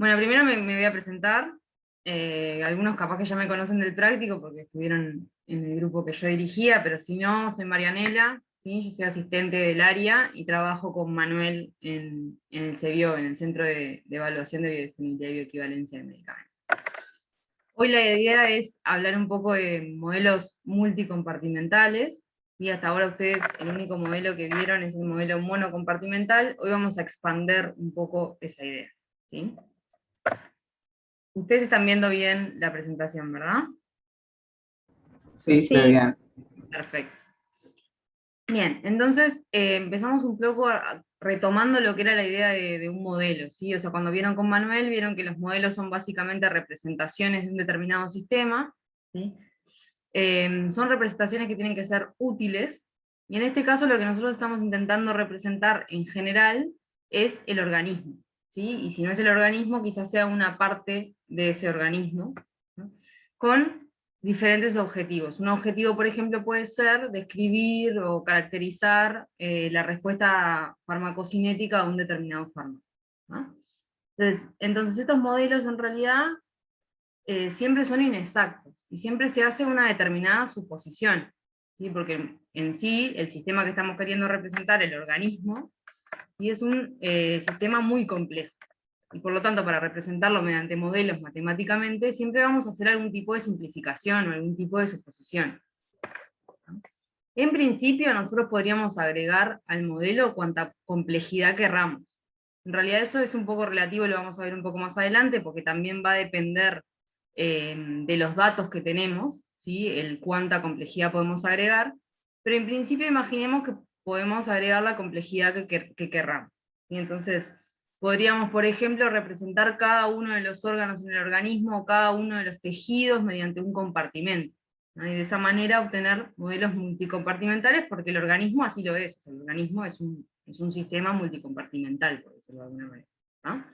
Bueno, primero me voy a presentar. Algunos capaz que ya me conocen del práctico porque estuvieron en el grupo que yo dirigía, pero si no, soy Marianela, ¿sí? Yo soy asistente del área y trabajo con Manuel en el CEBIO, en el Centro de Evaluación de Biodisponibilidad y Bioequivalencia de Medicamentos. Hoy la idea es hablar un poco de modelos multicompartimentales, y hasta ahora ustedes el único modelo que vieron es el modelo monocompartimental. Hoy vamos a expander un poco esa idea, ¿sí? Ustedes están viendo bien la presentación, ¿verdad? Sí, se ve Sí, bien. Perfecto. Bien, entonces empezamos un poco retomando lo que era la idea de un modelo, ¿sí? O sea, cuando vieron con Manuel, vieron que los modelos son básicamente representaciones de un determinado sistema, ¿sí? Son representaciones que tienen que ser útiles, y en este caso lo que nosotros estamos intentando representar en general es el organismo, ¿sí? Y si no es el organismo, quizás sea una parte de ese organismo, ¿no? Con diferentes objetivos. Un objetivo, por ejemplo, puede ser describir o caracterizar la respuesta farmacocinética a un determinado fármaco, ¿no? Entonces estos modelos en realidad siempre son inexactos, y siempre se hace una determinada suposición, ¿sí? Porque en sí, el sistema que estamos queriendo representar, el organismo, ¿sí? Es un sistema muy complejo, y por lo tanto para representarlo mediante modelos matemáticamente, siempre vamos a hacer algún tipo de simplificación o algún tipo de suposición, ¿no? En principio nosotros podríamos agregar al modelo cuanta complejidad querramos. En realidad eso es un poco relativo, lo vamos a ver un poco más adelante, porque también va a depender de los datos que tenemos, ¿sí? El cuánta complejidad podemos agregar, pero en principio imaginemos que podemos agregar la complejidad que querramos, ¿sí? Entonces, podríamos, por ejemplo, representar cada uno de los órganos en el organismo, o cada uno de los tejidos mediante un compartimento, ¿no? Y de esa manera obtener modelos multicompartimentales, porque el organismo así lo es, o sea, el organismo es un sistema multicompartimental, por decirlo de alguna manera, ¿no?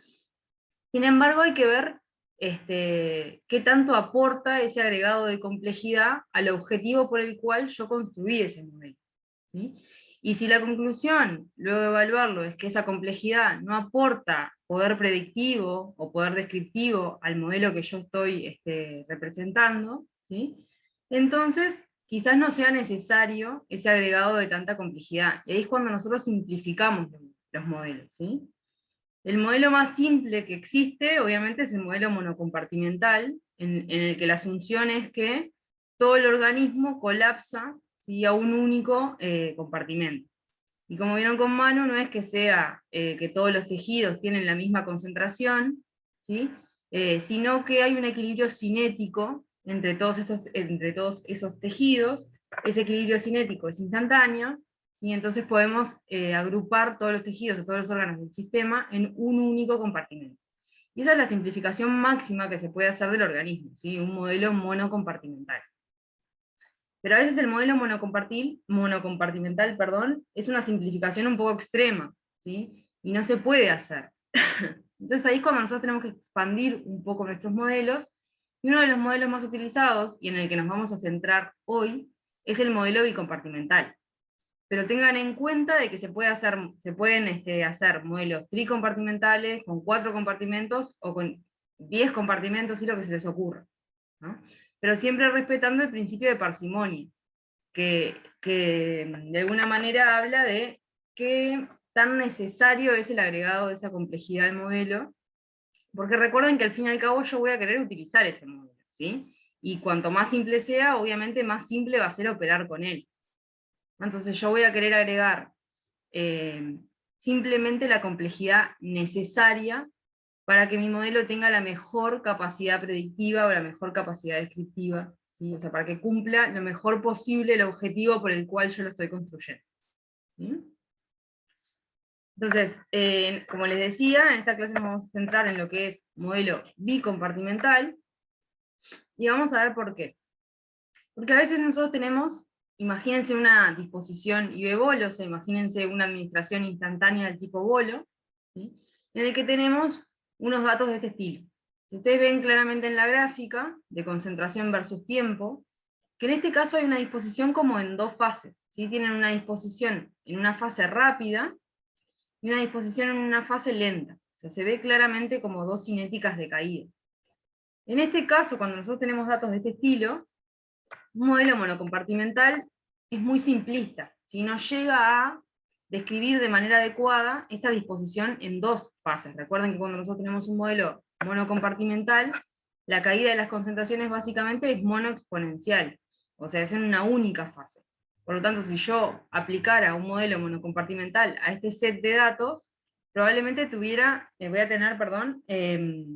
Sin embargo, hay que ver qué tanto aporta ese agregado de complejidad al objetivo por el cual yo construí ese modelo, ¿sí? Y si la conclusión, luego de evaluarlo, es que esa complejidad no aporta poder predictivo o poder descriptivo al modelo que yo estoy representando, ¿sí? Entonces quizás no sea necesario ese agregado de tanta complejidad. Y ahí es cuando nosotros simplificamos los modelos, ¿sí? El modelo más simple que existe, obviamente, es el modelo monocompartimental, en el que la asunción es que todo el organismo colapsa, ¿sí? A un único compartimento. Y como vieron con Manu, no es que sea que todos los tejidos tienen la misma concentración, ¿sí? Sino que hay un equilibrio cinético entre todos esos tejidos. Ese equilibrio cinético es instantáneo, y entonces podemos agrupar todos los tejidos o todos los órganos del sistema en un único compartimento. Y esa es la simplificación máxima que se puede hacer del organismo, ¿sí? Un modelo monocompartimental. Pero a veces el modelo monocompartimental, perdón, es una simplificación un poco extrema, ¿sí? Y no se puede hacer. Entonces ahí es cuando nosotros tenemos que expandir un poco nuestros modelos, y uno de los modelos más utilizados, y en el que nos vamos a centrar hoy, es el modelo bicompartimental. Pero tengan en cuenta de que se pueden hacer modelos tricompartimentales, con 4 compartimentos, o con 10 compartimentos, y lo que se les ocurra, ¿no? Pero siempre respetando el principio de parsimonia, que de alguna manera habla de qué tan necesario es el agregado de esa complejidad al modelo, porque recuerden que al fin y al cabo yo voy a querer utilizar ese modelo, ¿sí? Y cuanto más simple sea, obviamente más simple va a ser operar con él. Entonces yo voy a querer agregar eh, simplemente la complejidad necesaria para que mi modelo tenga la mejor capacidad predictiva o la mejor capacidad descriptiva, ¿sí? O sea, para que cumpla lo mejor posible el objetivo por el cual yo lo estoy construyendo, ¿sí? Entonces, como les decía, en esta clase nos vamos a centrar en lo que es modelo bicompartimental, y vamos a ver por qué. Porque a veces nosotros tenemos, imagínense una disposición IB-bolo, o sea, imagínense una administración instantánea del tipo bolo, ¿sí? En el que tenemos unos datos de este estilo. Si ustedes ven claramente en la gráfica, de concentración versus tiempo, que en este caso hay una disposición como en dos fases, ¿sí? Tienen una disposición en una fase rápida y una disposición en una fase lenta. O sea, se ve claramente como dos cinéticas de caída. En este caso, cuando nosotros tenemos datos de este estilo, un modelo monocompartimental es muy simplista, si no llega a describir de manera adecuada esta disposición en dos fases. Recuerden que cuando nosotros tenemos un modelo monocompartimental, la caída de las concentraciones básicamente es monoexponencial, o sea, es en una única fase. Por lo tanto, si yo aplicara un modelo monocompartimental a este set de datos, probablemente voy a tener, perdón,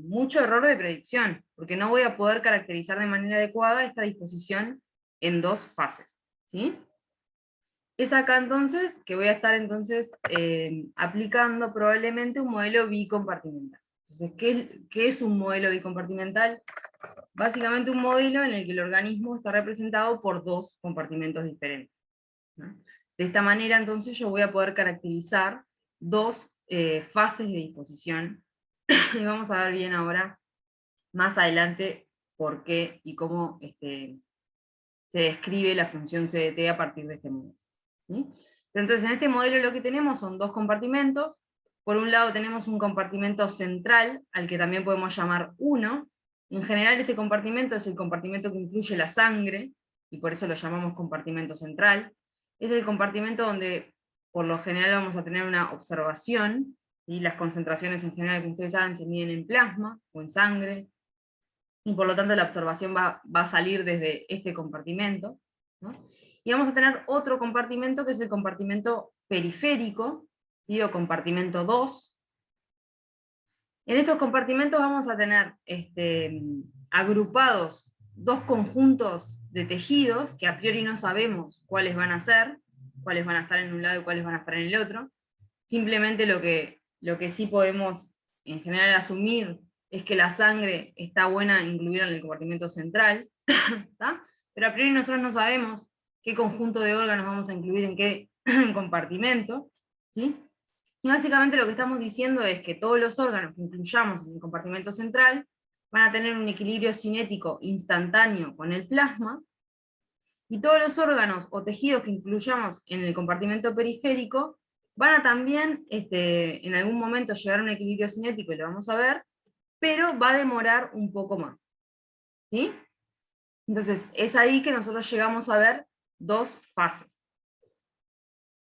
mucho error de predicción, porque no voy a poder caracterizar de manera adecuada esta disposición en dos fases, ¿sí? Es acá entonces que voy a estar entonces aplicando probablemente un modelo bicompartimental. Entonces, ¿qué es un modelo bicompartimental? Básicamente un modelo en el que el organismo está representado por dos compartimentos diferentes, ¿no? De esta manera entonces yo voy a poder caracterizar dos fases de disposición, y vamos a ver bien ahora, más adelante, por qué y cómo se describe la función CDT a partir de este modelo, ¿sí? Pero entonces en este modelo lo que tenemos son dos compartimentos. Por un lado tenemos un compartimento central, al que también podemos llamar 1. En general este compartimento es el compartimento que incluye la sangre, y por eso lo llamamos compartimento central. Es el compartimento donde por lo general vamos a tener una observación, y las concentraciones en general, como ustedes saben, se miden en plasma o en sangre, y por lo tanto la observación va a salir desde este compartimento, ¿no? Y vamos a tener otro compartimento que es el compartimento periférico, ¿sí? O compartimento 2. En estos compartimentos vamos a tener agrupados dos conjuntos de tejidos, que a priori no sabemos cuáles van a ser, cuáles van a estar en un lado y cuáles van a estar en el otro. Simplemente lo que sí podemos en general asumir es que la sangre está buena incluida en el compartimento central, ¿está? Pero a priori nosotros no sabemos qué conjunto de órganos vamos a incluir en qué compartimento, ¿sí? Y básicamente lo que estamos diciendo es que todos los órganos que incluyamos en el compartimento central van a tener un equilibrio cinético instantáneo con el plasma, y todos los órganos o tejidos que incluyamos en el compartimento periférico van a también en algún momento llegar a un equilibrio cinético, y lo vamos a ver, pero va a demorar un poco más, ¿sí? Entonces es ahí que nosotros llegamos a ver dos fases.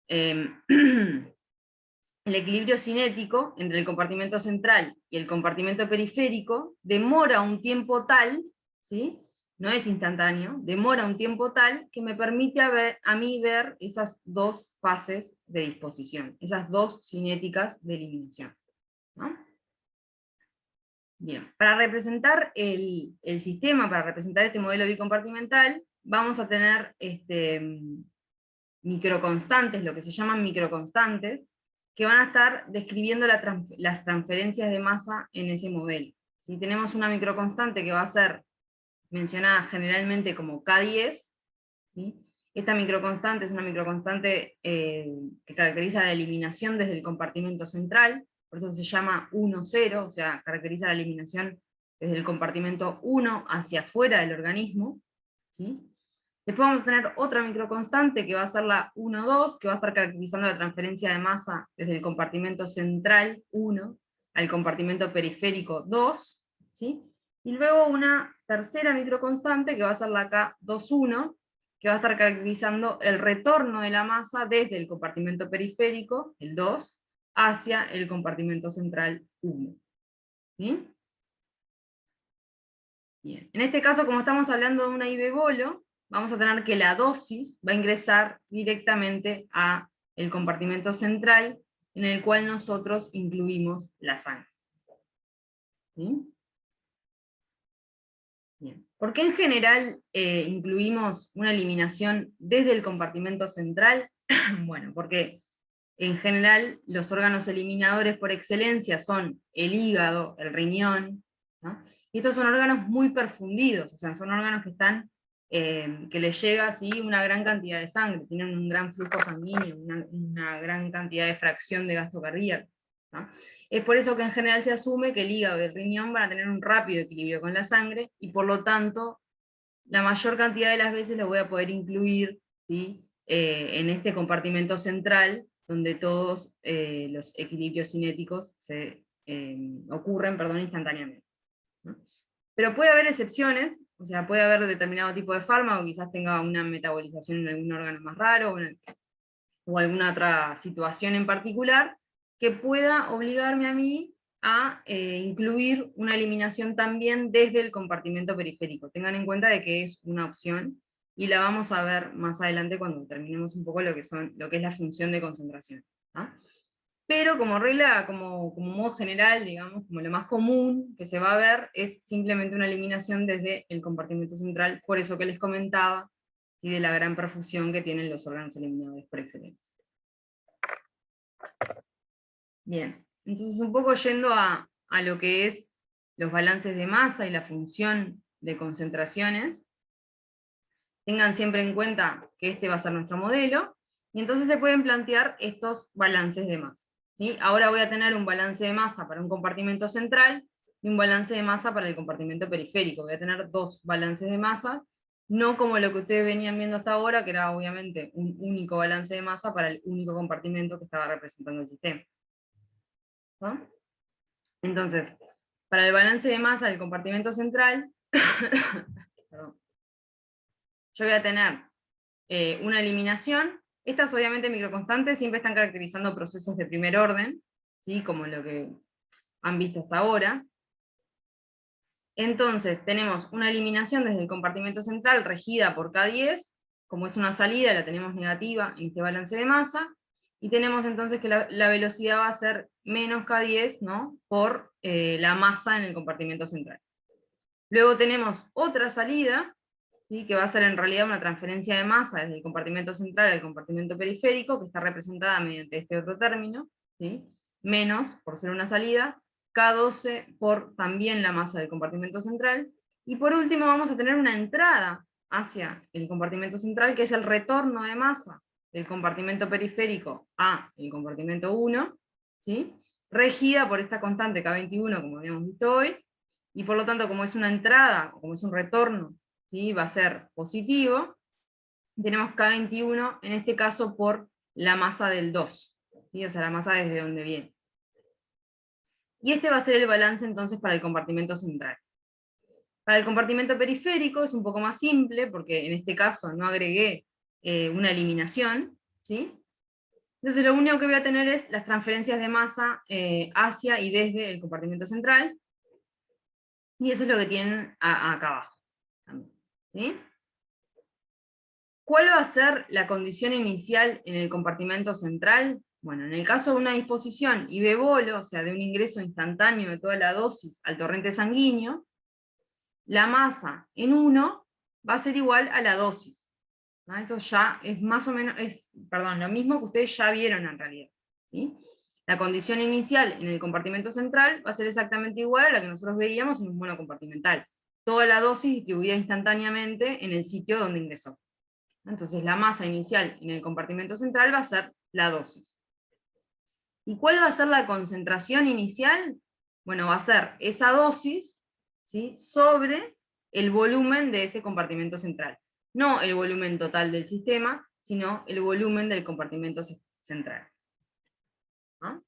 El equilibrio cinético entre el compartimento central y el compartimento periférico demora un tiempo tal, ¿sí? No es instantáneo, demora un tiempo tal que me permite a mí ver esas dos fases de disposición, esas dos cinéticas de eliminación, ¿no? Bien, para representar el sistema, para representar este modelo bicompartimental, vamos a tener microconstantes, lo que se llaman microconstantes, que van a estar describiendo las transferencias de masa en ese modelo. Si tenemos una microconstante que va a ser mencionada generalmente como K10, ¿sí? Esta microconstante es una microconstante que caracteriza la eliminación desde el compartimento central, por eso se llama 1,0, o sea, caracteriza la eliminación desde el compartimento 1 hacia afuera del organismo, ¿sí? Después vamos a tener otra microconstante que va a ser la 1,2, que va a estar caracterizando la transferencia de masa desde el compartimento central 1 al compartimento periférico 2, ¿sí? Y luego una tercera microconstante que va a ser la K21, que va a estar caracterizando el retorno de la masa desde el compartimento periférico, el 2, hacia el compartimento central 1. ¿Sí? Bien. En este caso, como estamos hablando de una IV bolo, vamos a tener que la dosis va a ingresar directamente a el compartimento central, en el cual nosotros incluimos la sangre. ¿Sí? Bien. ¿Por qué en general incluimos una eliminación desde el compartimento central? Bueno, porque en general los órganos eliminadores por excelencia son el hígado, el riñón, ¿no? Y estos son órganos muy perfundidos, o sea, son órganos que están, que les llega así una gran cantidad de sangre, tienen un gran flujo sanguíneo, una gran cantidad de fracción de gasto cardíaco, ¿no? Es por eso que en general se asume que el hígado y el riñón van a tener un rápido equilibrio con la sangre, y por lo tanto, la mayor cantidad de las veces los voy a poder incluir, ¿sí? En este compartimento central, donde todos los equilibrios cinéticos se ocurren, perdón, instantáneamente, ¿no? Pero puede haber excepciones, o sea, puede haber determinado tipo de fármaco, quizás tenga una metabolización en algún órgano más raro, o alguna otra situación en particular, que pueda obligarme a mí a incluir una eliminación también desde el compartimento periférico. Tengan en cuenta de que es una opción, y la vamos a ver más adelante cuando terminemos un poco lo que es la función de concentración, ¿tá? Pero como regla, como modo general, digamos, como lo más común que se va a ver, es simplemente una eliminación desde el compartimento central, por eso que les comentaba, ¿sí?, de la gran perfusión que tienen los órganos eliminadores por excelencia. Bien, entonces un poco yendo a lo que es los balances de masa y la función de concentraciones, tengan siempre en cuenta que este va a ser nuestro modelo, y entonces se pueden plantear estos balances de masa, ¿sí? Ahora voy a tener un balance de masa para un compartimento central, y un balance de masa para el compartimento periférico. Voy a tener dos balances de masa, no como lo que ustedes venían viendo hasta ahora, que era obviamente un único balance de masa para el único compartimento que estaba representando el sistema, ¿no? Entonces, para el balance de masa del compartimento central, perdón, yo voy a tener una eliminación. Estas obviamente microconstantes siempre están caracterizando procesos de primer orden, ¿sí?, como lo que han visto hasta ahora. Entonces tenemos una eliminación desde el compartimento central regida por K10, como es una salida la tenemos negativa en este balance de masa, y tenemos entonces que la velocidad va a ser menos K10, ¿no?, por la masa en el compartimento central. Luego tenemos otra salida, ¿sí?, que va a ser en realidad una transferencia de masa desde el compartimento central al compartimento periférico, que está representada mediante este otro término, ¿sí?, menos, por ser una salida, K12 por también la masa del compartimento central, y por último vamos a tener una entrada hacia el compartimento central, que es el retorno de masa del compartimento periférico a el compartimento 1, ¿sí?, regida por esta constante K21, como habíamos visto hoy, y por lo tanto, como es una entrada, como es un retorno, ¿sí?, va a ser positivo. Tenemos K21, en este caso por la masa del 2, ¿sí?, o sea, la masa desde donde viene. Y este va a ser el balance entonces para el compartimento central. Para el compartimento periférico es un poco más simple, porque en este caso no agregué una eliminación, ¿sí? Entonces lo único que voy a tener es las transferencias de masa hacia y desde el compartimento central, y eso es lo que tienen acá abajo, ¿sí? ¿Cuál va a ser la condición inicial en el compartimento central? Bueno, en el caso de una disposición IB-bolo, o sea, de un ingreso instantáneo de toda la dosis al torrente sanguíneo, la masa en 1 va a ser igual a la dosis, ¿no? Eso ya es más o menos, lo mismo que ustedes ya vieron en realidad, ¿sí? La condición inicial en el compartimento central va a ser exactamente igual a la que nosotros veíamos en un monocompartimental. Toda la dosis distribuida instantáneamente en el sitio donde ingresó. Entonces la masa inicial en el compartimento central va a ser la dosis. ¿Y cuál va a ser la concentración inicial? Bueno, va a ser esa dosis, ¿sí?, sobre el volumen de ese compartimento central. No el volumen total del sistema, sino el volumen del compartimento central, ¿no?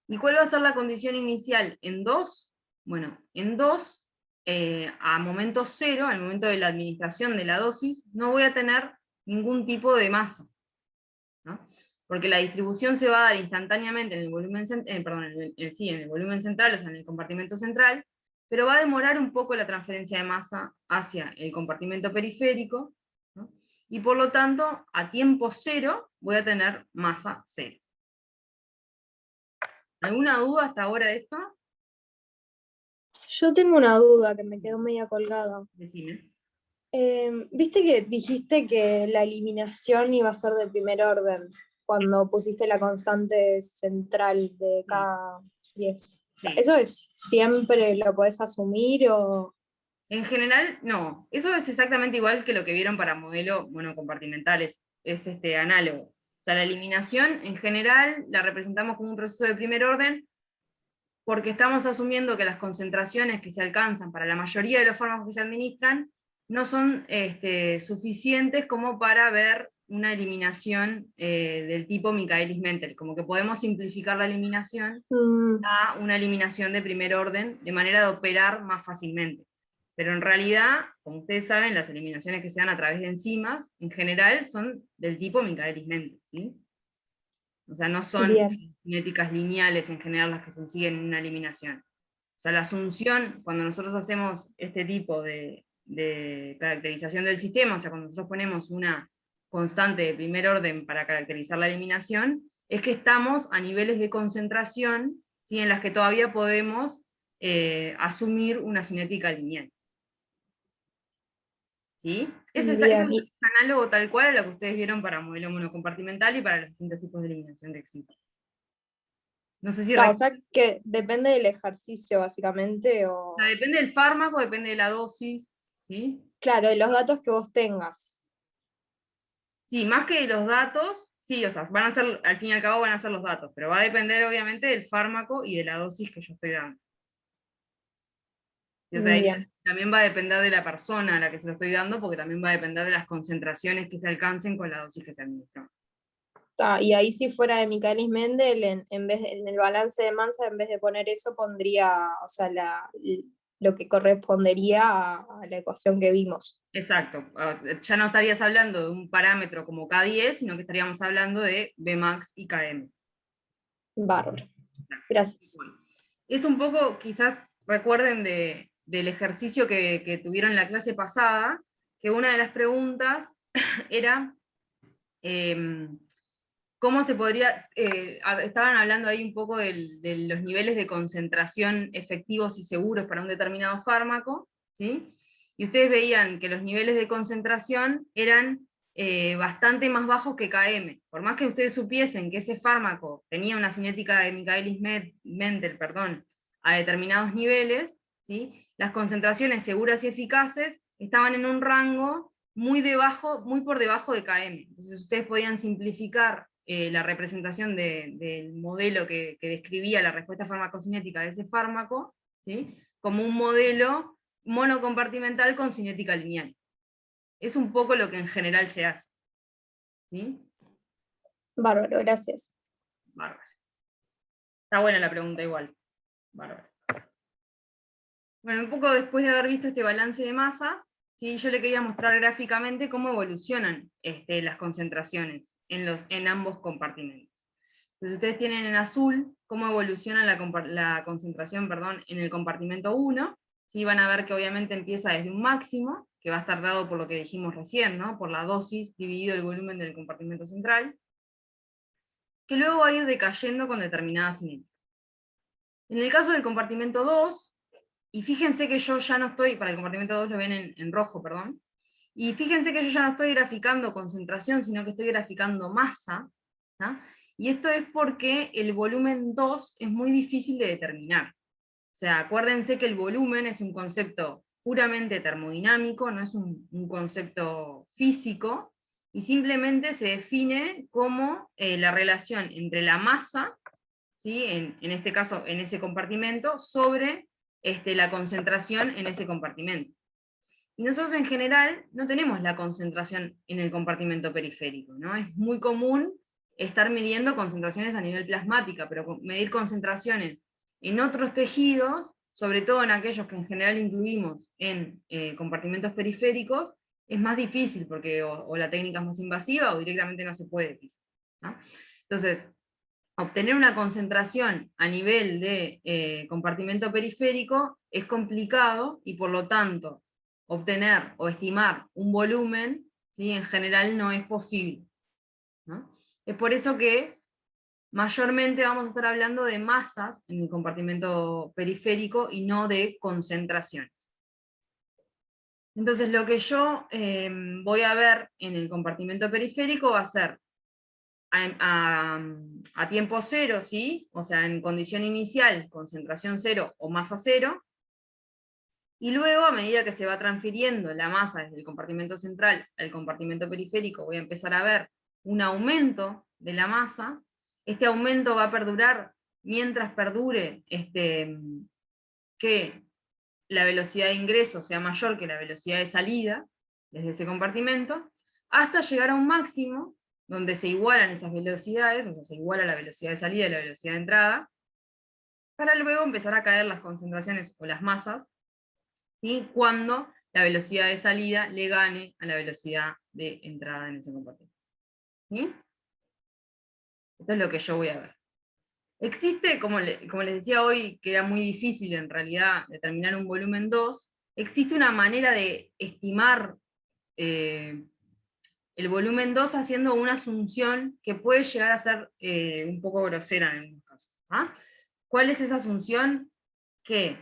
¿Y cuál va a ser la condición inicial en 2? Bueno, en 2, a momento 0, al momento de la administración de la dosis, no voy a tener ningún tipo de masa, ¿no? Porque la distribución se va a dar instantáneamente en el volumen, en el volumen central, o sea, en el compartimento central, pero va a demorar un poco la transferencia de masa hacia el compartimento periférico, ¿no? Y por lo tanto, a tiempo 0 voy a tener masa 0. ¿Alguna duda hasta ahora de esto? Yo tengo una duda que me quedó media colgada. Decime. Viste que dijiste que la eliminación iba a ser de primer orden cuando pusiste la constante central de K10. Sí. ¿Eso es siempre lo podés asumir o...? En general, no. Eso es exactamente igual que lo que vieron para modelo monocompartimental, es análogo. O sea, la eliminación en general la representamos como un proceso de primer orden, porque estamos asumiendo que las concentraciones que se alcanzan para la mayoría de los fármacos que se administran no son suficientes como para ver una eliminación del tipo Michaelis-Menten, como que podemos simplificar la eliminación a una eliminación de primer orden, de manera de operar más fácilmente. Pero en realidad, como ustedes saben, las eliminaciones que se dan a través de enzimas, en general, son del tipo Michaelis-Menten, ¿sí? O sea, no son Bien. cinéticas lineales en general las que se siguen en una eliminación. O sea, la asunción, cuando nosotros hacemos este tipo de caracterización del sistema, o sea, cuando nosotros ponemos una constante de primer orden para caracterizar la eliminación, es que estamos a niveles de concentración, ¿sí?, en las que todavía podemos asumir una cinética lineal. ¿Sí? Eso es Bien. análogo tal cual a lo que ustedes vieron para modelo monocompartimental y para los distintos tipos de eliminación que existen. No sé si O sea que depende del ejercicio, básicamente, o... depende del fármaco, depende de la dosis, ¿sí? Claro, de los datos que vos tengas. Sí, más que de los datos, sí, o sea, van a ser, al fin y al cabo van a ser los datos, pero va a depender obviamente del fármaco y de la dosis que yo estoy dando. Y, o sea, Bien. también va a depender de la persona a la que se lo estoy dando, porque también va a depender de las concentraciones que se alcancen con la dosis que se administra. Y ahí si fuera de Michaelis-Menten, en el balance de Mansa, en vez de poner eso, pondría, o sea, lo que correspondería a la ecuación que vimos. Exacto, ya no estarías hablando de un parámetro como K10, sino que estaríamos hablando de Bmax y Km. Bárbaro. Gracias. Bueno, es un poco, quizás recuerden del ejercicio que tuvieron en la clase pasada, que una de las preguntas era cómo se podría, estaban hablando ahí un poco de los niveles de concentración efectivos y seguros para un determinado fármaco, ¿sí? Y ustedes veían que los niveles de concentración eran bastante más bajos que Km. Por más que ustedes supiesen que ese fármaco tenía una cinética de Michaelis-Menten, perdón, a determinados niveles, ¿sí?, las concentraciones seguras y eficaces estaban en un rango muy por debajo de Km. Entonces ustedes podían simplificar la representación del modelo que describía la respuesta farmacocinética de ese fármaco, ¿sí?, como un modelo monocompartimental con cinética lineal. Es un poco lo que en general se hace. ¿Sí? Bárbaro, gracias. Bárbaro. Está buena la pregunta igual. Bárbaro. Bueno, un poco después de haber visto este balance de masas, ¿sí?, yo le quería mostrar gráficamente cómo evolucionan las concentraciones en ambos compartimentos. Entonces ustedes tienen en azul cómo evoluciona la concentración, perdón, en el compartimento 1, ¿sí? Van a ver que obviamente empieza desde un máximo, que va a estar dado por lo que dijimos recién, ¿no?, por la dosis dividido el volumen del compartimento central, que luego va a ir decayendo con determinada cinética. En el caso del compartimento 2, y fíjense que yo ya no estoy, para el compartimento 2 lo ven en rojo, perdón, y fíjense que yo ya no estoy graficando concentración, sino que estoy graficando masa, ¿no? Y esto es porque el volumen 2 es muy difícil de determinar. O sea, acuérdense que el volumen es un concepto puramente termodinámico, no es un concepto físico, y simplemente se define como la relación entre la masa, ¿sí?, en este caso en ese compartimento, sobre la concentración en ese compartimento. Y nosotros en general no tenemos la concentración en el compartimento periférico, ¿no? Es muy común estar midiendo concentraciones a nivel plasmática, pero medir concentraciones en otros tejidos, sobre todo en aquellos que en general incluimos en compartimentos periféricos, es más difícil, porque o la técnica es más invasiva o directamente no se puede, ¿no? Entonces, obtener una concentración a nivel de compartimento periférico es complicado, y por lo tanto obtener o estimar un volumen, ¿sí?, en general no es posible, ¿no? Es por eso que mayormente vamos a estar hablando de masas en el compartimento periférico y no de concentraciones. Entonces lo que yo voy a ver en el compartimento periférico va a ser a tiempo cero, ¿sí?, o sea, en condición inicial, concentración cero o masa cero, y luego, a medida que se va transfiriendo la masa desde el compartimento central al compartimento periférico, voy a empezar a ver un aumento de la masa. Este aumento va a perdurar mientras perdure que la velocidad de ingreso sea mayor que la velocidad de salida desde ese compartimento, hasta llegar a un máximo, donde se igualan esas velocidades, o sea, se iguala la velocidad de salida y la velocidad de entrada, para luego empezar a caer las concentraciones o las masas, ¿sí? Cuando la velocidad de salida le gane a la velocidad de entrada en ese compartimento. ¿Sí? Esto es lo que yo voy a ver. Existe, como les decía hoy, que era muy difícil en realidad determinar un volumen 2, existe una manera de estimar el volumen 2 haciendo una asunción que puede llegar a ser un poco grosera en algunos casos. ¿Ah? ¿Cuál es esa asunción? Que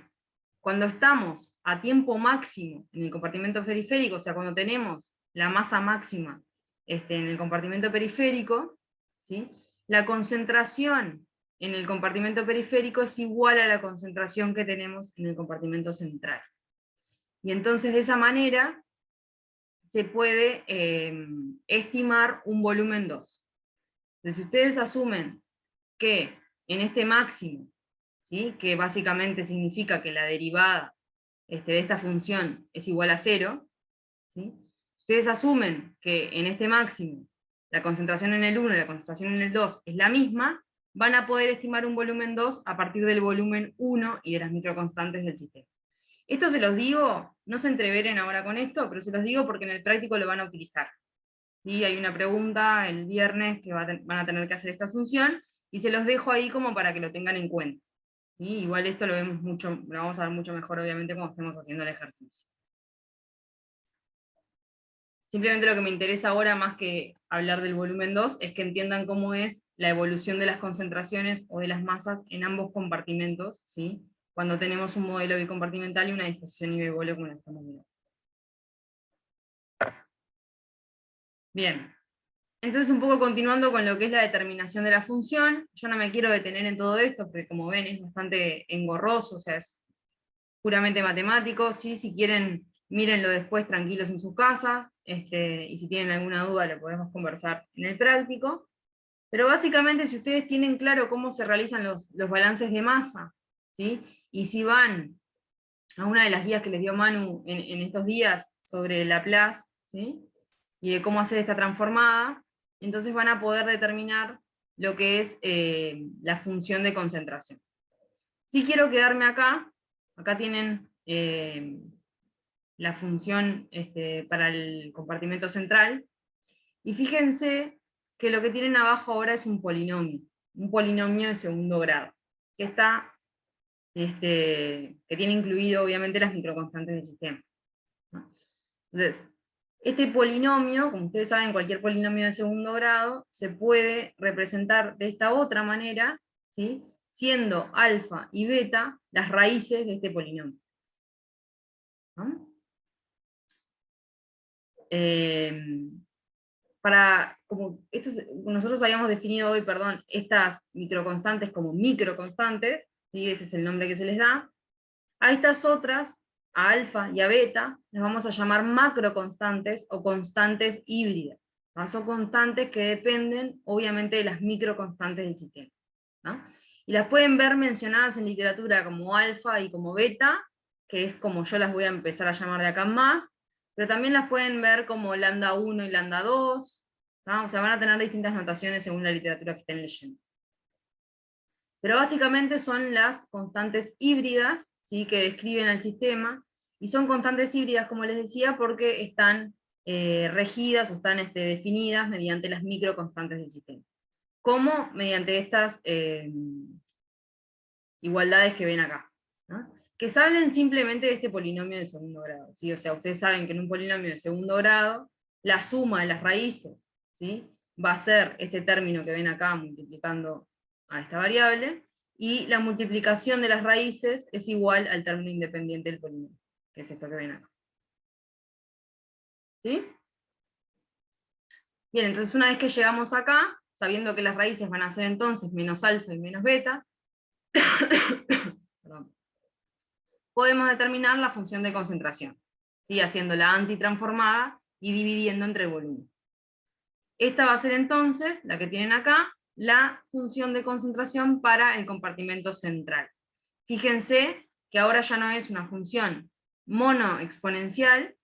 cuando estamos a tiempo máximo en el compartimento periférico, o sea, cuando tenemos la masa máxima en el compartimento periférico, ¿sí? La concentración en el compartimento periférico es igual a la concentración que tenemos en el compartimento central. Y entonces de esa manera se puede estimar un volumen 2. Entonces, si ustedes asumen que en este máximo, ¿sí? Que básicamente significa que la derivada de esta función es igual a 0, ¿sí? Ustedes asumen que en este máximo la concentración en el 1 y la concentración en el 2 es la misma, van a poder estimar un volumen 2 a partir del volumen 1 y de las microconstantes del sistema. Esto se los digo, no se entreveren ahora con esto, pero se los digo porque en el práctico lo van a utilizar. ¿Sí? Hay una pregunta el viernes que van a tener que hacer esta asunción, y se los dejo ahí como para que lo tengan en cuenta. ¿Sí? Igual esto lo vamos a ver mucho mejor obviamente cuando estemos haciendo el ejercicio. Simplemente lo que me interesa ahora, más que hablar del volumen 2, es que entiendan cómo es la evolución de las concentraciones o de las masas en ambos compartimentos, ¿sí? Cuando tenemos un modelo bicompartimental y una disposición IV-bolo como la estamos viendo. Bien, entonces un poco continuando con lo que es la determinación de la función, yo no me quiero detener en todo esto, porque como ven es bastante engorroso, o sea, es puramente matemático, ¿sí? Si quieren, mírenlo después tranquilos en sus casas, y si tienen alguna duda lo podemos conversar en el práctico, pero básicamente si ustedes tienen claro cómo se realizan los balances de masa, ¿sí? Y si van a una de las guías que les dio Manu en estos días sobre Laplace, ¿sí? Y de cómo hacer esta transformada, entonces van a poder determinar lo que es la función de concentración. Si quiero quedarme acá tienen la función para el compartimento central, y fíjense que lo que tienen abajo ahora es un polinomio de segundo grado, que está que tiene incluido obviamente las microconstantes del sistema, ¿no? Entonces, este polinomio, como ustedes saben, cualquier polinomio de segundo grado se puede representar de esta otra manera, ¿sí? Siendo alfa y beta las raíces de este polinomio, ¿no? Como nosotros habíamos definido hoy, perdón, estas microconstantes como microconstantes, ¿sí? Ese es el nombre que se les da. A estas otras, a alfa y a beta, las vamos a llamar macroconstantes o constantes híbridas, ¿no? Son constantes que dependen obviamente de las microconstantes del sistema, ¿no? Y las pueden ver mencionadas en literatura como alfa y como beta, que es como yo las voy a empezar a llamar de acá en más, pero también las pueden ver como lambda 1 y lambda 2, ¿no? O sea, van a tener distintas notaciones según la literatura que estén leyendo. Pero básicamente son las constantes híbridas, ¿sí? Que describen al sistema, y son constantes híbridas, como les decía, porque están regidas o están definidas mediante las microconstantes del sistema. ¿Cómo? Mediante estas igualdades que ven acá, ¿no? Que salen simplemente de este polinomio de segundo grado, ¿sí? O sea, ustedes saben que en un polinomio de segundo grado, la suma de las raíces, ¿sí? Va a ser este término que ven acá multiplicando a esta variable, y la multiplicación de las raíces es igual al término independiente del polinomio, que es esto que ven acá. ¿Sí? Bien, entonces una vez que llegamos acá, sabiendo que las raíces van a ser entonces menos alfa y menos beta, perdón, podemos determinar la función de concentración, ¿sí? Haciendo la antitransformada y dividiendo entre el volumen. Esta va a ser entonces, la que tienen acá, la función de concentración para el compartimento central. Fíjense que ahora ya no es una función monoexponencial,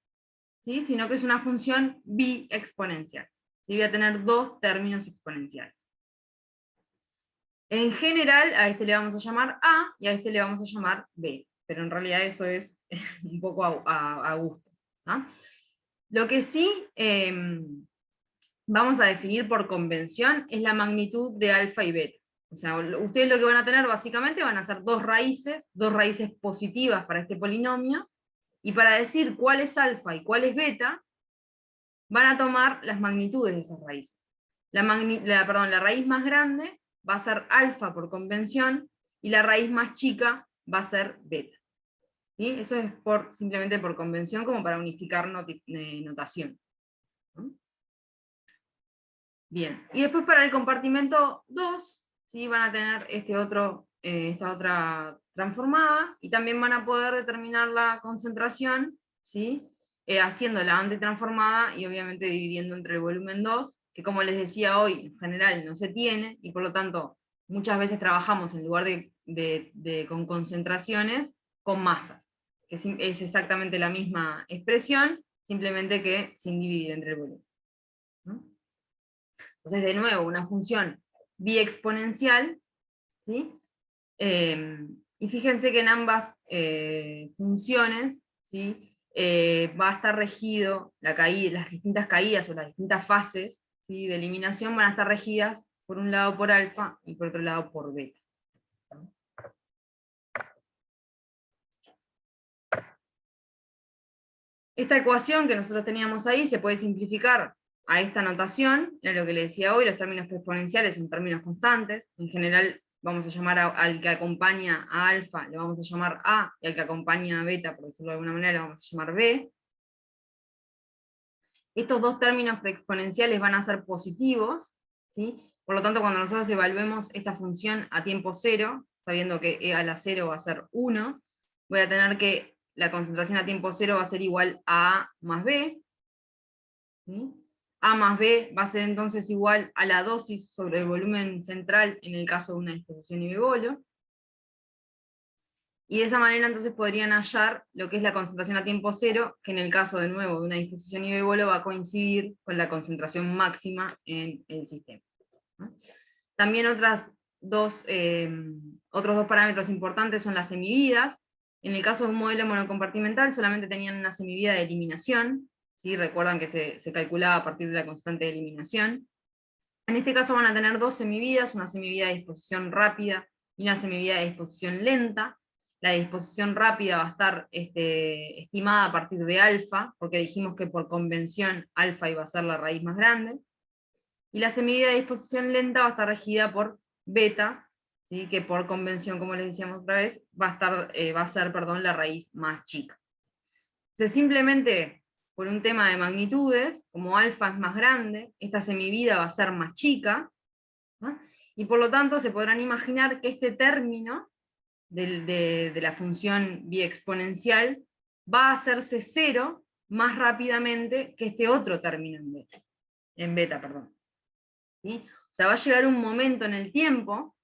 ¿sí? Sino que es una función biexponencial. ¿Sí? Voy a tener dos términos exponenciales. En general, a este le vamos a llamar A y a este le vamos a llamar B, pero en realidad eso es un poco a gusto, ¿no? Lo que sí vamos a definir por convención es la magnitud de alfa y beta. O sea, ustedes lo que van a tener básicamente van a ser dos raíces positivas para este polinomio, y para decir cuál es alfa y cuál es beta, van a tomar las magnitudes de esas raíces. La raíz más grande va a ser alfa por convención, y la raíz más chica va a ser beta. ¿Sí? Eso es simplemente por convención, como para unificar notación. ¿No? Bien, y después para el compartimento 2, ¿sí? Van a tener esta otra transformada, y también van a poder determinar la concentración, ¿sí? Haciendo la antitransformada y obviamente dividiendo entre el volumen 2, que como les decía hoy, en general no se tiene, y por lo tanto muchas veces trabajamos en lugar con concentraciones, con masas, que es exactamente la misma expresión, simplemente que sin dividir entre el volumen, ¿no? Entonces, de nuevo, una función biexponencial, ¿sí? Y fíjense que en ambas funciones, ¿sí? Va a estar regido las distintas caídas o las distintas fases, ¿sí? De eliminación van a estar regidas por un lado por alfa y por otro lado por beta. Esta ecuación que nosotros teníamos ahí se puede simplificar a esta notación, era lo que le decía hoy, los términos exponenciales son términos constantes, en general vamos a llamar al que acompaña a alfa, le vamos a llamar A, y al que acompaña a beta, por decirlo de alguna manera, le vamos a llamar B. Estos dos términos preexponenciales van a ser positivos, ¿sí? Por lo tanto, cuando nosotros evaluemos esta función a tiempo cero, sabiendo que E a la 0 va a ser 1, voy a tener que la concentración a tiempo cero va a ser igual a A más B, ¿sí? A más B va a ser entonces igual a la dosis sobre el volumen central en el caso de una disposición ibebolo. Y de esa manera entonces podrían hallar lo que es la concentración a tiempo cero, que en el caso de nuevo de una disposición ibebolo va a coincidir con la concentración máxima en el sistema, ¿no? También otros dos parámetros importantes son las semividas. En el caso de un modelo monocompartimental solamente tenían una semivida de eliminación, ¿sí? Recuerdan que se calculaba a partir de la constante de eliminación. En este caso van a tener dos semividas, una semivida de disposición rápida y una semivida de disposición lenta. La disposición rápida va a estar estimada a partir de alfa, porque dijimos que por convención alfa iba a ser la raíz más grande. Y la semivida de disposición lenta va a estar regida por beta, ¿sí? Que por convención, como les decíamos otra vez, va a ser la raíz más chica. Entonces simplemente por un tema de magnitudes, como alfa es más grande, esta semivida va a ser más chica, ¿no? Y por lo tanto se podrán imaginar que este término de la función biexponencial va a hacerse cero más rápidamente que este otro término en beta. ¿Sí? O sea, va a llegar un momento en el tiempo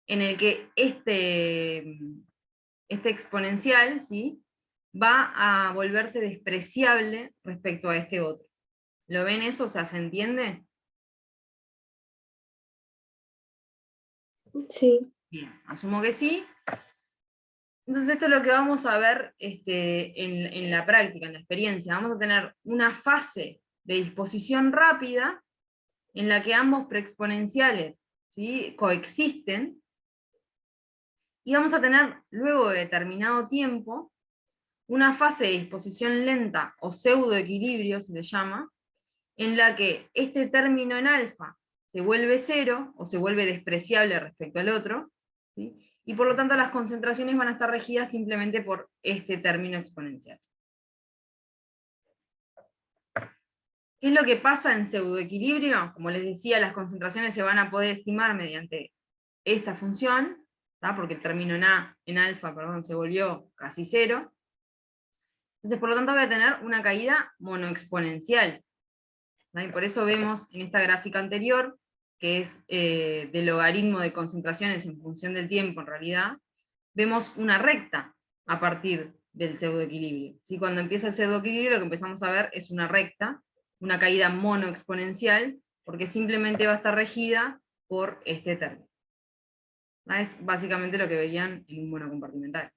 en el que este exponencial, ¿sí? Va a volverse despreciable respecto a este otro. ¿Lo ven eso? O sea, ¿se entiende? Sí. Bien, asumo que sí. Entonces esto es lo que vamos a ver en la práctica, en la experiencia. Vamos a tener una fase de disposición rápida en la que ambos preexponenciales, ¿sí? Coexisten, y vamos a tener, luego de determinado tiempo, una fase de disposición lenta o pseudoequilibrio, se le llama, en la que este término en alfa se vuelve cero, o se vuelve despreciable respecto al otro, ¿sí? Y por lo tanto las concentraciones van a estar regidas simplemente por este término exponencial. ¿Qué es lo que pasa en pseudoequilibrio? Como les decía, las concentraciones se van a poder estimar mediante esta función, ¿tá? Porque el término en alfa se volvió casi cero. Entonces, por lo tanto, voy a tener una caída monoexponencial. ¿tá? Y por eso vemos en esta gráfica anterior, que es del logaritmo de concentraciones en función del tiempo en realidad, vemos una recta a partir del pseudoequilibrio. ¿Sí? Cuando empieza el pseudoequilibrio, lo que empezamos a ver es una recta, una caída monoexponencial, porque simplemente va a estar regida por este término. Es básicamente lo que veían en un monocompartimental.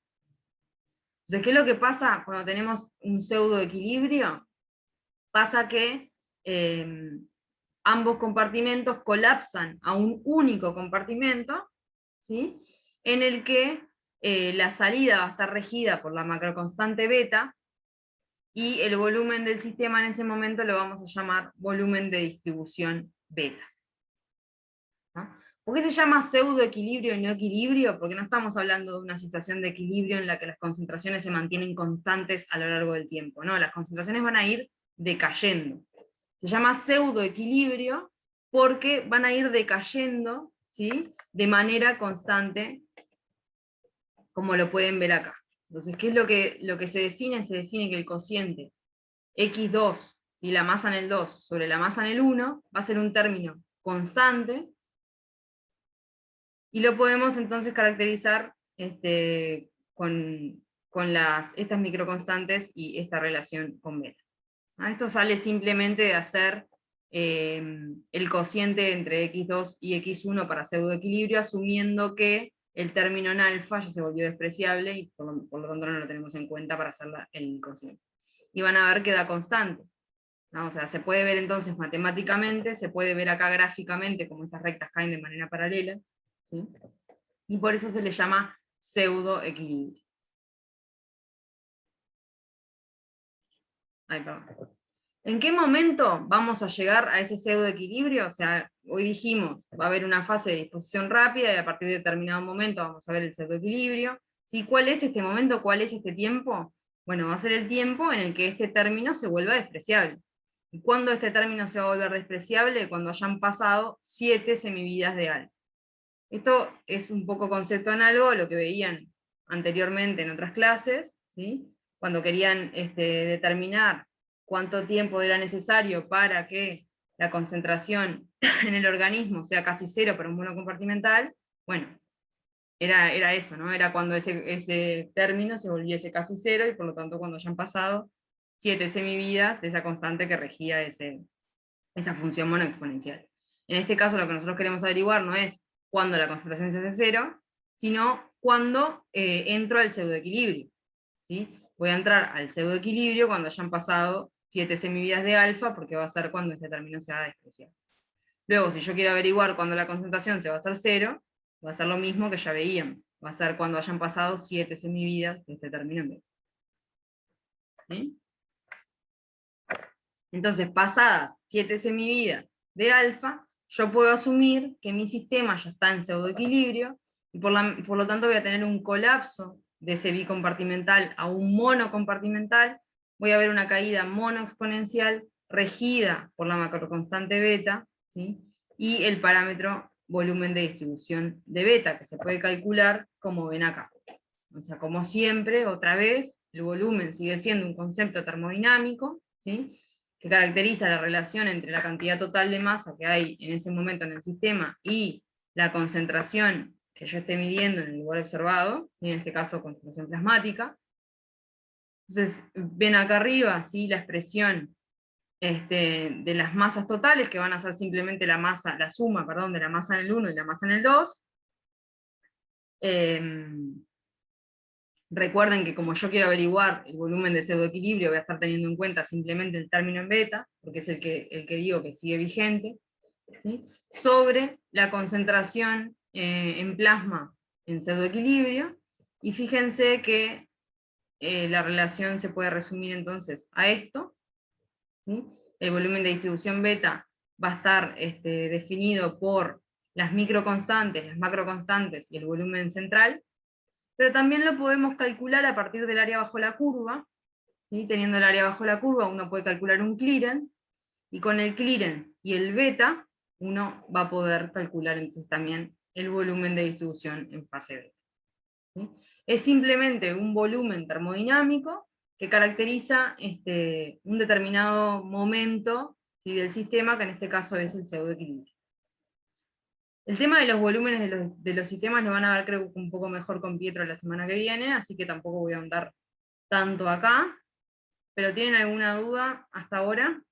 Entonces, ¿qué es lo que pasa cuando tenemos un pseudoequilibrio? Pasa que ambos compartimentos colapsan a un único compartimento, ¿sí? En el que la salida va a estar regida por la macroconstante beta, y el volumen del sistema en ese momento lo vamos a llamar volumen de distribución beta. ¿No? ¿Por qué se llama pseudoequilibrio y no equilibrio? Porque no estamos hablando de una situación de equilibrio en la que las concentraciones se mantienen constantes a lo largo del tiempo, no, las concentraciones van a ir decayendo. Se llama pseudoequilibrio porque van a ir decayendo, ¿sí?, de manera constante, como lo pueden ver acá. Entonces, ¿qué es lo que se define? Se define que el cociente x2, ¿sí?, la masa en el 2 sobre la masa en el 1, va a ser un término constante, y lo podemos entonces caracterizar con estas microconstantes y esta relación con beta. Esto sale simplemente de hacer el cociente entre x2 y x1 para pseudoequilibrio, asumiendo que el término en alfa ya se volvió despreciable, y por lo tanto no lo tenemos en cuenta para hacer el cociente. Y van a ver que da constante, ¿no? O sea, se puede ver entonces matemáticamente, se puede ver acá gráficamente como estas rectas caen de manera paralela, ¿sí? Y por eso se le llama pseudoequilibrio. Perdón. ¿En qué momento vamos a llegar a ese pseudoequilibrio? O sea, hoy dijimos, va a haber una fase de disposición rápida, y a partir de determinado momento vamos a ver el pseudoequilibrio. ¿Sí? ¿Cuál es este momento? ¿Cuál es este tiempo? Bueno, va a ser el tiempo en el que este término se vuelva despreciable. ¿Y cuándo este término se va a volver despreciable? Cuando hayan pasado 7 semividas de alfa. Esto es un poco concepto análogo a lo que veían anteriormente en otras clases, ¿sí? Cuando querían determinar cuánto tiempo era necesario para que la concentración en el organismo sea casi cero para un monocompartimental, bueno, era eso, ¿no? Era cuando ese término se volviese casi cero, y por lo tanto cuando hayan pasado 7 semividas de esa constante que regía esa función monoexponencial. En este caso lo que nosotros queremos averiguar no es cuando la concentración se hace cero, sino cuando entro al pseudoequilibrio, ¿sí? Voy a entrar al pseudoequilibrio cuando hayan pasado 7 semividas de alfa, porque va a ser cuando este término se haga despreciable. Luego, si yo quiero averiguar cuando la concentración se va a hacer cero, va a ser lo mismo que ya veíamos. Va a ser cuando hayan pasado 7 semividas de este término en beta. ¿Sí? Entonces, pasadas 7 semividas de alfa, yo puedo asumir que mi sistema ya está en pseudoequilibrio, y por lo tanto voy a tener un colapso de ese bicompartimental a un monocompartimental, voy a ver una caída monoexponencial regida por la macroconstante beta, ¿sí?, y el parámetro volumen de distribución de beta, que se puede calcular como ven acá. O sea, como siempre, otra vez, el volumen sigue siendo un concepto termodinámico, ¿sí?, que caracteriza la relación entre la cantidad total de masa que hay en ese momento en el sistema y la concentración que yo esté midiendo en el lugar observado, y en este caso concentración plasmática. Entonces, ven acá arriba, ¿sí?, la expresión de las masas totales, que van a ser simplemente la suma, de la masa en el 1 y la masa en el 2. Recuerden que como yo quiero averiguar el volumen de pseudoequilibrio, voy a estar teniendo en cuenta simplemente el término en beta, porque es el que digo que sigue vigente, ¿sí?, sobre la concentración en plasma en pseudoequilibrio, y fíjense que la relación se puede resumir entonces a esto, ¿sí? El volumen de distribución beta va a estar definido por las microconstantes, las macroconstantes y el volumen central, pero también lo podemos calcular a partir del área bajo la curva, ¿sí? Teniendo el área bajo la curva uno puede calcular un clearance, y con el clearance y el beta uno va a poder calcular entonces también el volumen de distribución en fase beta, ¿sí? Es simplemente un volumen termodinámico que caracteriza un determinado momento, ¿sí?, del sistema, que en este caso es el pseudoequilibrio. El tema de los volúmenes de los sistemas lo van a ver, creo, un poco mejor con Pietro la semana que viene, así que tampoco voy a ahondar tanto acá, pero ¿tienen alguna duda hasta ahora?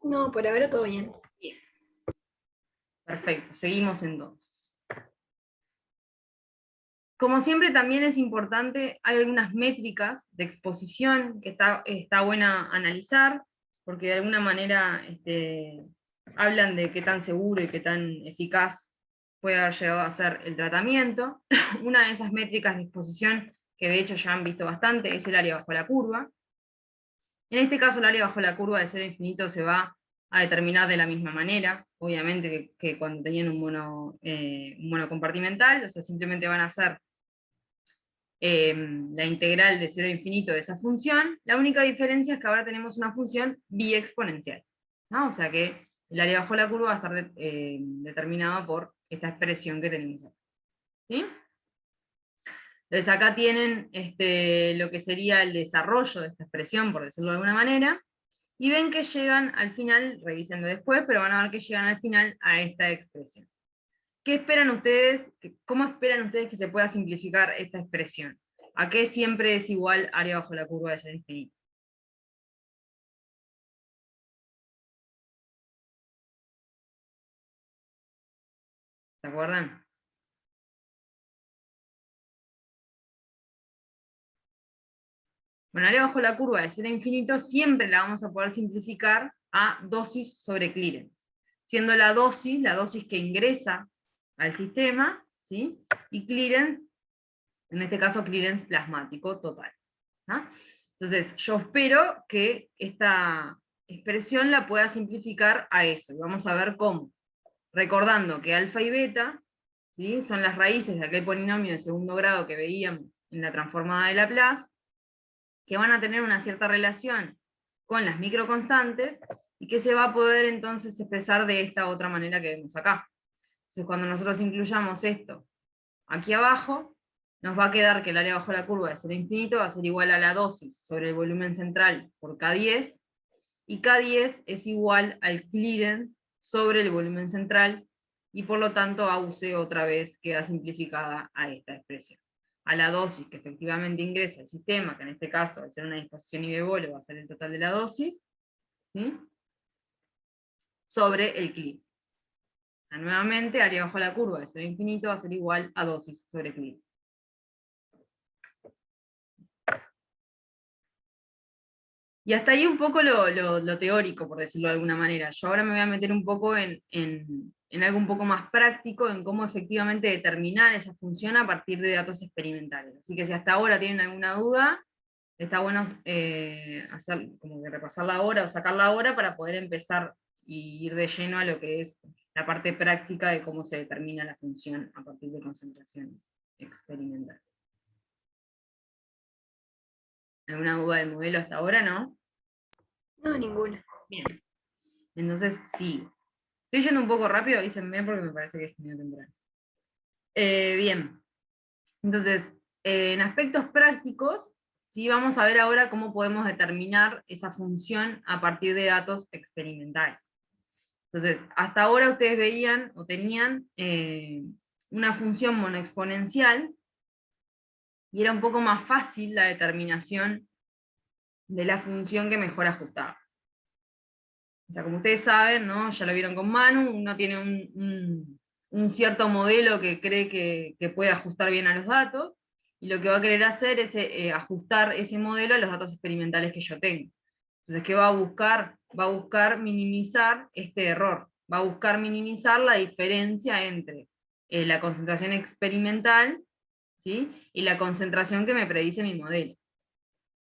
No, por ahora todo bien. Perfecto, seguimos entonces. Como siempre también es importante, hay algunas métricas de exposición que está buena analizar, porque de alguna manera hablan de qué tan seguro y qué tan eficaz puede haber llegado a ser el tratamiento. Una de esas métricas de exposición, que de hecho ya han visto bastante, es el área bajo la curva. En este caso el área bajo la curva de 0 a infinito se va a determinar de la misma manera, obviamente que cuando tenían un mono compartimental, o sea, simplemente van a hacer la integral de 0 a infinito de esa función. La única diferencia es que ahora tenemos una función biexponencial, ¿no? O sea que el área bajo la curva va a estar determinada por esta expresión que tenemos aquí, ¿sí? Entonces acá tienen lo que sería el desarrollo de esta expresión, por decirlo de alguna manera, y ven que llegan al final, revísenlo después, pero van a ver que llegan al final a esta expresión. ¿Qué esperan ustedes? ¿Cómo esperan ustedes que se pueda simplificar esta expresión? ¿A qué siempre es igual área bajo la curva de 0 a infinito? ¿Se acuerdan? Bueno, área bajo la curva de 0 a infinito siempre la vamos a poder simplificar a dosis sobre clearance, siendo la dosis que ingresa al sistema, ¿sí? Y clearance, en este caso clearance plasmático total, ¿no? Entonces, yo espero que esta expresión la pueda simplificar a eso, y vamos a ver cómo. Recordando que alfa y beta, ¿sí?, son las raíces de aquel polinomio de segundo grado que veíamos en la transformada de Laplace, que van a tener una cierta relación con las microconstantes, y que se va a poder entonces expresar de esta otra manera que vemos acá. Entonces cuando nosotros incluyamos esto aquí abajo, nos va a quedar que el área bajo la curva de 0 a infinito va a ser igual a la dosis sobre el volumen central por K10, y K10 es igual al clearance sobre el volumen central, y por lo tanto AUC otra vez queda simplificada a esta expresión. A la dosis que efectivamente ingresa el sistema, que en este caso al ser una disposición I de bolo va a ser el total de la dosis, ¿sí?, sobre el clearance. O sea, nuevamente, área bajo la curva de 0 a infinito va a ser igual a dosis sobre clearance. Y hasta ahí un poco lo teórico, por decirlo de alguna manera. Yo ahora me voy a meter un poco en algo un poco más práctico, en cómo efectivamente determinar esa función a partir de datos experimentales. Así que si hasta ahora tienen alguna duda, está bueno como que repasarla ahora o sacarla ahora para poder empezar y ir de lleno a lo que es la parte práctica de cómo se determina la función a partir de concentraciones experimentales. ¿Alguna duda del modelo hasta ahora, no? No, ninguna. Bien. Entonces, sí. Estoy yendo un poco rápido, avísenme porque me parece que es medio temprano. Bien. Entonces, en aspectos prácticos, sí, vamos a ver ahora cómo podemos determinar esa función a partir de datos experimentales. Entonces, hasta ahora ustedes veían o tenían una función monoexponencial, y era un poco más fácil la determinación de la función que mejor ajustaba. O sea, como ustedes saben, ¿no?, ya lo vieron con Manu, uno tiene un cierto modelo que cree que puede ajustar bien a los datos, y lo que va a querer hacer es ajustar ese modelo a los datos experimentales que yo tengo. Entonces, ¿qué va a buscar? Va a buscar minimizar este error, va a buscar minimizar la diferencia entre la concentración experimental, ¿sí?, y la concentración que me predice mi modelo.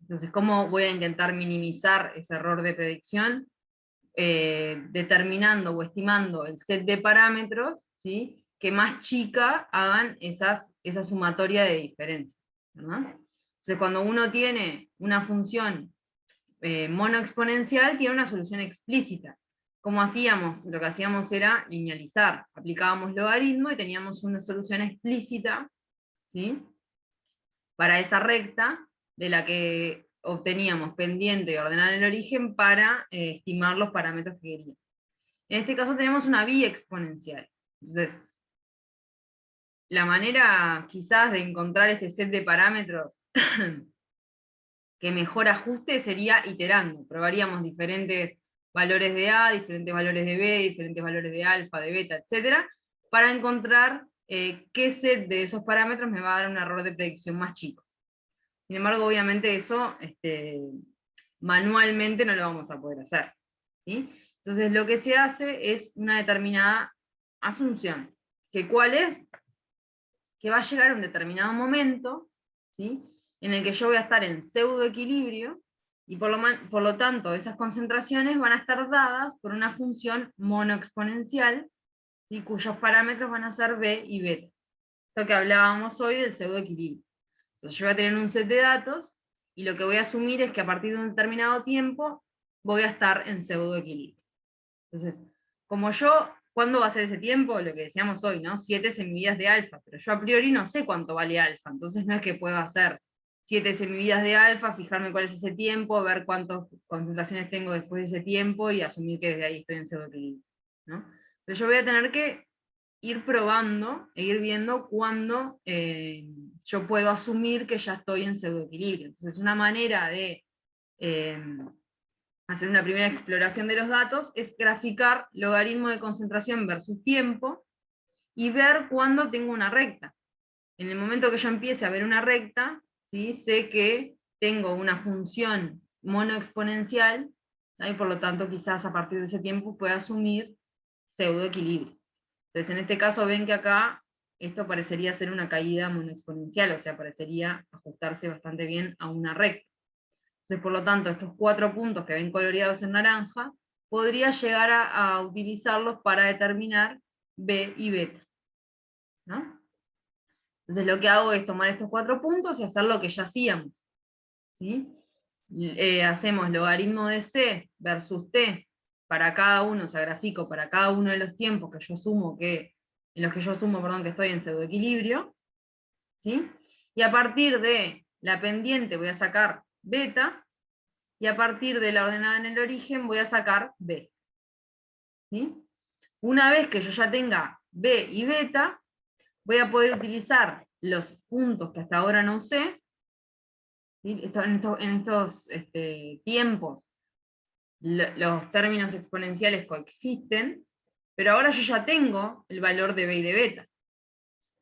Entonces, ¿cómo voy a intentar minimizar ese error de predicción? Determinando o estimando el set de parámetros, ¿sí?, que más chica hagan esa sumatoria de diferencias, ¿verdad? Entonces cuando uno tiene una función monoexponencial, tiene una solución explícita. ¿Cómo hacíamos? Lo que hacíamos era linealizar, aplicábamos logaritmo y teníamos una solución explícita, ¿sí?, para esa recta, de la que obteníamos pendiente y ordenar el origen para estimar los parámetros que queríamos. En este caso tenemos una biexponencial. Entonces, la manera quizás de encontrar este set de parámetros que mejor ajuste sería iterando. Probaríamos diferentes valores de A, diferentes valores de B, diferentes valores de alfa, de beta, etc., para encontrar qué set de esos parámetros me va a dar un error de predicción más chico. Sin embargo, obviamente eso manualmente no lo vamos a poder hacer, ¿sí? Entonces lo que se hace es una determinada asunción. ¿Que cuál es? Que va a llegar un determinado momento, ¿sí?, en el que yo voy a estar en pseudoequilibrio, y por lo tanto esas concentraciones van a estar dadas por una función monoexponencial, ¿sí?, cuyos parámetros van a ser B y beta. Esto que hablábamos hoy del pseudoequilibrio. Entonces yo voy a tener un set de datos, y lo que voy a asumir es que a partir de un determinado tiempo voy a estar en pseudoequilibrio. Entonces, como yo, ¿cuándo va a ser ese tiempo? Lo que decíamos hoy, ¿no? 7 semividas de alfa, pero yo a priori no sé cuánto vale alfa, entonces no es que pueda hacer 7 semividas de alfa, fijarme cuál es ese tiempo, ver cuántas concentraciones tengo después de ese tiempo, y asumir que desde ahí estoy en pseudoequilibrio, ¿no? Pero yo voy a tener que ir probando e ir viendo cuándo yo puedo asumir que ya estoy en pseudoequilibrio. Entonces una manera de hacer una primera exploración de los datos es graficar logaritmo de concentración versus tiempo, y ver cuándo tengo una recta. En el momento que yo empiece a ver una recta, ¿sí?, sé que tengo una función monoexponencial, y por lo tanto quizás a partir de ese tiempo pueda asumir pseudoequilibrio. Entonces en este caso ven que acá esto parecería ser una caída monoexponencial, o sea, parecería ajustarse bastante bien a una recta. Entonces, por lo tanto, estos 4 puntos que ven coloreados en naranja, podría llegar a utilizarlos para determinar B y beta, ¿no? Entonces lo que hago es tomar estos 4 puntos y hacer lo que ya hacíamos, ¿sí? Hacemos logaritmo de C versus T para cada uno, o sea, grafico para cada uno de los tiempos que yo asumo que estoy en pseudoequilibrio, ¿sí? Y a partir de la pendiente voy a sacar beta, y a partir de la ordenada en el origen voy a sacar B, ¿sí? Una vez que yo ya tenga B y beta, voy a poder utilizar los puntos que hasta ahora no usé, ¿sí? En estos tiempos los términos exponenciales coexisten, pero ahora yo ya tengo el valor de B y de beta.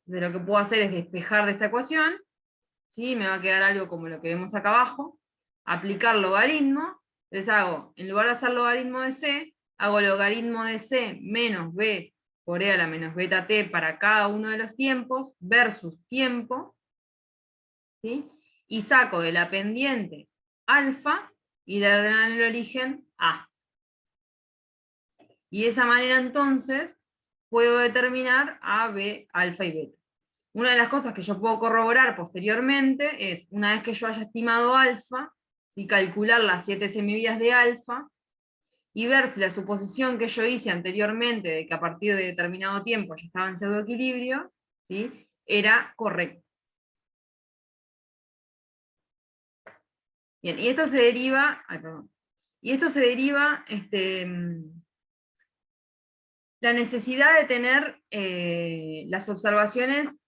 Entonces lo que puedo hacer es despejar de esta ecuación, ¿sí? Me va a quedar algo como lo que vemos acá abajo, aplicar logaritmo. Entonces hago, en lugar de hacer logaritmo de C, hago logaritmo de C menos B por E a la menos beta t para cada uno de los tiempos, versus tiempo, ¿sí? Y saco de la pendiente alfa, y de el origen A. Y de esa manera entonces puedo determinar A, B, alfa y beta. Una de las cosas que yo puedo corroborar posteriormente es, una vez que yo haya estimado alfa, y calcular las 7 semividas de alfa, y ver si la suposición que yo hice anteriormente de que a partir de determinado tiempo yo estaba en pseudoequilibrio, ¿sí?, era correcta. Bien, y esto se deriva, la necesidad de tener las observaciones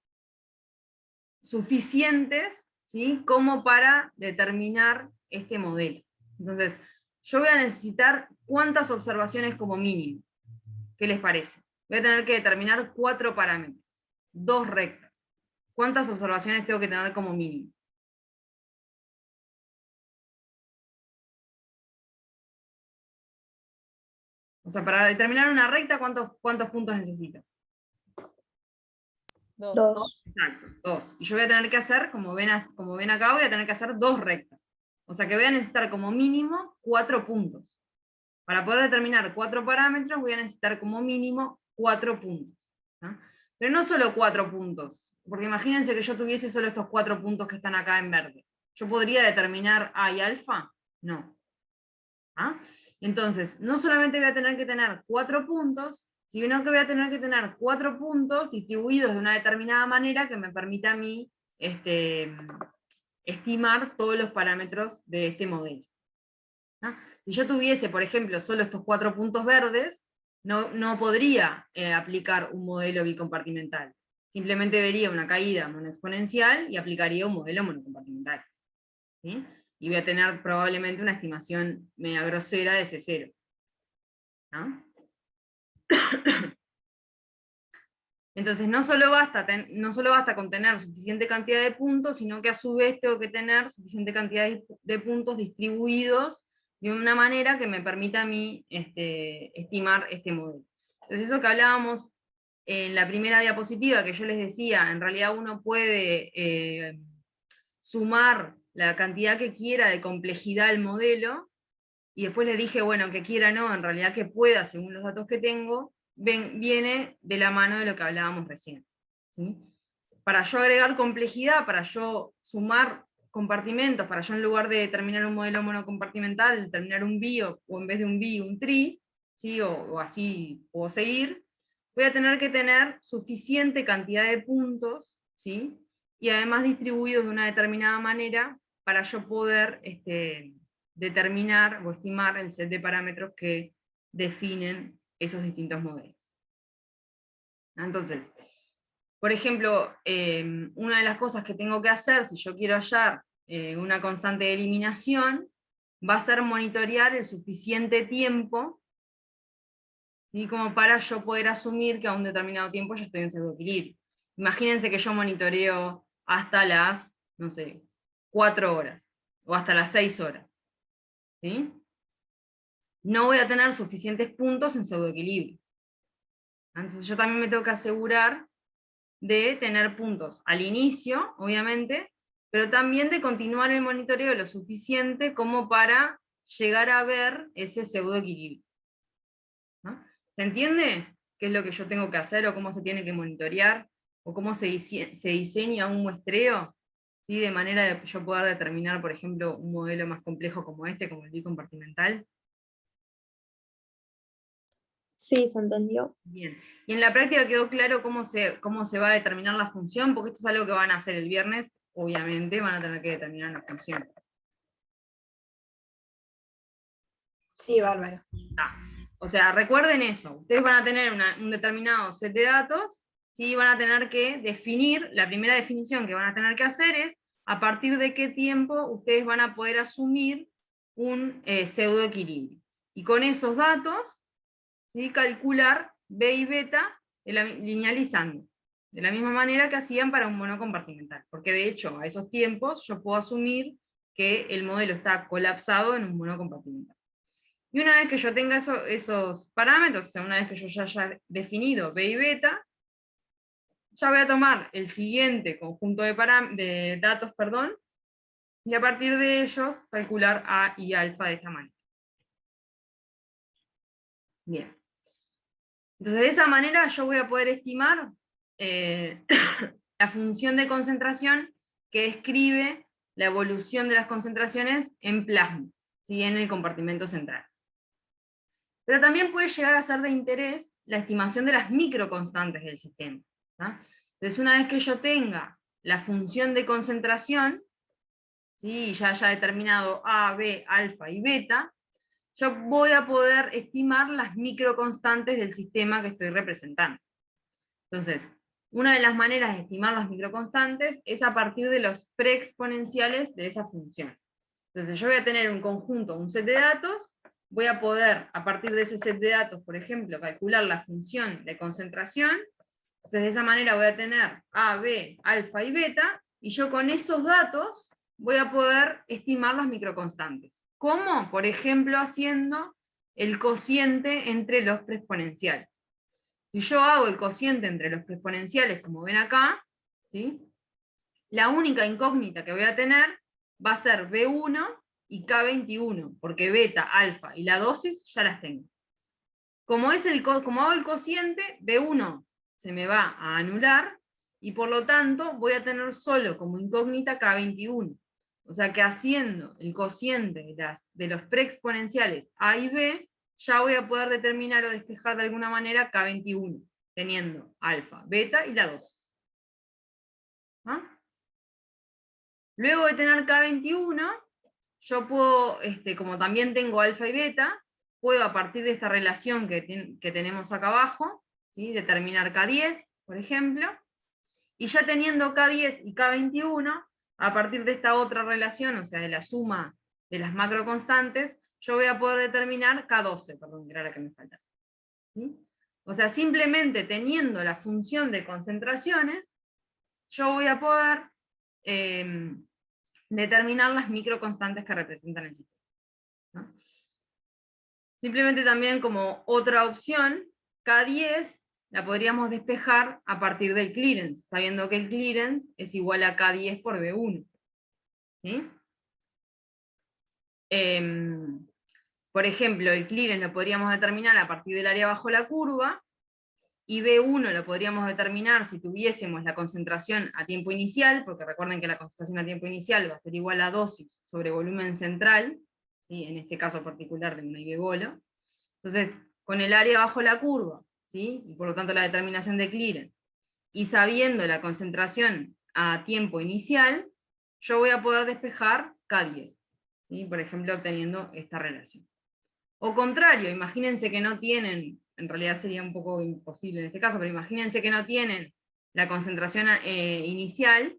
suficientes, ¿sí?, como para determinar este modelo. Entonces, yo voy a necesitar cuántas observaciones como mínimo. ¿Qué les parece? Voy a tener que determinar 4 parámetros, 2 rectas. ¿Cuántas observaciones tengo que tener como mínimo? O sea, para determinar una recta, ¿cuántos puntos necesito? 2. Exacto, 2. Y yo voy a tener que hacer, como ven acá, voy a tener que hacer 2 rectas. O sea que voy a necesitar como mínimo 4 puntos. Para poder determinar 4 parámetros voy a necesitar como mínimo 4 puntos, ¿no? Pero no solo 4 puntos, porque imagínense que yo tuviese solo estos 4 puntos que están acá en verde. ¿Yo podría determinar A y alfa? No. ¿Ah? Entonces, no solamente voy a tener que tener 4 puntos, sino que voy a tener que tener 4 puntos distribuidos de una determinada manera que me permita a mí estimar todos los parámetros de este modelo, ¿no? Si yo tuviese, por ejemplo, solo estos 4 puntos verdes, no podría aplicar un modelo bicompartimental. Simplemente vería una caída monoexponencial y aplicaría un modelo monocompartimental, ¿sí? Y voy a tener probablemente una estimación media grosera de C0, ¿no? Entonces no solo basta con tener suficiente cantidad de puntos, sino que a su vez tengo que tener suficiente cantidad de puntos distribuidos de una manera que me permita a mí estimar este modelo. Entonces eso que hablábamos en la primera diapositiva, que yo les decía, en realidad uno puede sumar la cantidad que quiera de complejidad al modelo, y después les dije, bueno, que quiera no, en realidad que pueda, según los datos que tengo, viene de la mano de lo que hablábamos recién, ¿sí? Para yo agregar complejidad, para yo sumar compartimentos, para yo en lugar de determinar un modelo monocompartimental, determinar un bio, o en vez de un bio, un tree, ¿sí? o así puedo seguir, voy a tener que tener suficiente cantidad de puntos, ¿sí? Y además distribuidos de una determinada manera, para yo poder determinar o estimar el set de parámetros que definen esos distintos modelos. Entonces, por ejemplo, una de las cosas que tengo que hacer si yo quiero hallar una constante de eliminación, va a ser monitorear el suficiente tiempo, ¿sí? Como para yo poder asumir que a un determinado tiempo yo estoy en pseudoequilibrio. Imagínense que yo monitoreo hasta las, no sé, 4 horas, o hasta las 6 horas. ¿Sí? No voy a tener suficientes puntos en pseudoequilibrio. Entonces yo también me tengo que asegurar de tener puntos al inicio, obviamente, pero también de continuar el monitoreo lo suficiente como para llegar a ver ese pseudoequilibrio, ¿no? ¿Se entiende qué es lo que yo tengo que hacer, o cómo se tiene que monitorear, o cómo se diseña un muestreo? ¿Sí? De manera de yo poder determinar, por ejemplo, un modelo más complejo como este, como el bicompartimental. Sí, se entendió. Bien. Y en la práctica quedó claro cómo se va a determinar la función, porque esto es algo que van a hacer el viernes, obviamente, van a tener que determinar la función. Sí, bárbaro. O sea, recuerden eso, ustedes van a tener un determinado set de datos, ¿sí? Van a tener que definir, la primera definición que van a tener que hacer es a partir de qué tiempo ustedes van a poder asumir un pseudoequilibrio. Y con esos datos, ¿sí? Calcular B y beta linealizando, de la misma manera que hacían para un monocompartimental, porque de hecho a esos tiempos yo puedo asumir que el modelo está colapsado en un monocompartimental. Y una vez que yo tenga esos parámetros, o sea, una vez que yo ya haya definido B y beta, ya voy a tomar el siguiente conjunto de datos, y a partir de ellos calcular A y alfa de esta manera. Bien. Entonces, de esa manera yo voy a poder estimar la función de concentración que describe la evolución de las concentraciones en plasma, ¿sí? En el compartimento central. Pero también puede llegar a ser de interés la estimación de las microconstantes del sistema, ¿tá? Entonces, una vez que yo tenga la función de concentración, ¿sí? Ya haya determinado A, B, alfa y beta, yo voy a poder estimar las microconstantes del sistema que estoy representando. Entonces, una de las maneras de estimar las microconstantes es a partir de los preexponenciales de esa función. Entonces yo voy a tener un conjunto, un set de datos, voy a poder, a partir de ese set de datos, por ejemplo, calcular la función de concentración. Entonces de esa manera voy a tener A, B, alfa y beta, y yo con esos datos voy a poder estimar las microconstantes. ¿Cómo? Por ejemplo, haciendo el cociente entre los preexponenciales. Si yo hago el cociente entre los preexponenciales, como ven acá, ¿sí? La única incógnita que voy a tener va a ser B1 y K21, porque beta, alfa y la dosis ya las tengo. Como hago el cociente, B1 se me va a anular, y por lo tanto voy a tener solo como incógnita K21. O sea que haciendo el cociente de los preexponenciales A y B, ya voy a poder determinar o despejar de alguna manera K21, teniendo alfa, beta y la dosis. ¿Ah? Luego de tener K21, yo puedo, como también tengo alfa y beta, puedo a partir de esta relación que tenemos acá abajo, ¿sí? Determinar K10, por ejemplo, Y ya teniendo K10 y K21, a partir de esta otra relación, o sea, de la suma de las macroconstantes, yo voy a poder determinar K12, perdón, que era la que me faltaba. ¿Sí? O sea, simplemente teniendo la función de concentraciones, yo voy a poder determinar las microconstantes que representan el sistema, ¿no? Simplemente también como otra opción, K10 la podríamos despejar a partir del clearance, sabiendo que el clearance es igual a K10 por B1. ¿Sí? Por ejemplo, el clearance lo podríamos determinar a partir del área bajo la curva, y B1 lo podríamos determinar si tuviésemos la concentración a tiempo inicial, porque recuerden que la concentración a tiempo inicial va a ser igual a dosis sobre volumen central, ¿sí? En este caso particular de una IB bolo. Entonces, con el área bajo la curva, ¿sí? Y por lo tanto la determinación de clearance, y sabiendo la concentración a tiempo inicial, yo voy a poder despejar K10, ¿sí? Por ejemplo, obteniendo esta relación. O contrario, imagínense que no tienen, en realidad sería un poco imposible en este caso, pero imagínense que no tienen la concentración inicial,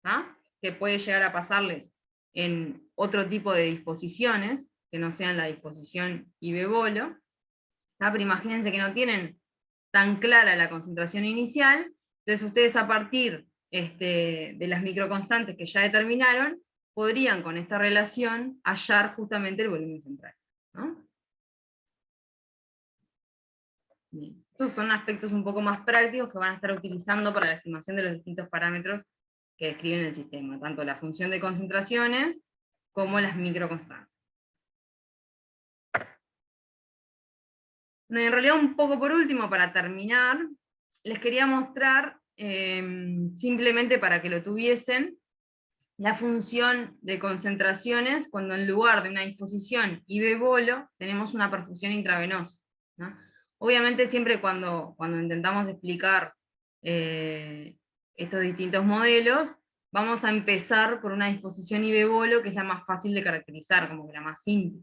¿ah? Que puede llegar a pasarles en otro tipo de disposiciones, que no sean la disposición IB bolo, pero imagínense que no tienen tan clara la concentración inicial, entonces ustedes a partir de las microconstantes que ya determinaron, podrían con esta relación hallar justamente el volumen central, ¿no? Bien. Estos son aspectos un poco más prácticos que van a estar utilizando para la estimación de los distintos parámetros que describen el sistema, tanto la función de concentraciones como las microconstantes. Bueno, y en realidad un poco por último, para terminar, les quería mostrar, simplemente para que lo tuviesen, la función de concentraciones cuando en lugar de una disposición IB bolo tenemos una perfusión intravenosa, ¿no? Obviamente siempre cuando intentamos explicar estos distintos modelos, vamos a empezar por una disposición IB bolo que es la más fácil de caracterizar, como que la más simple,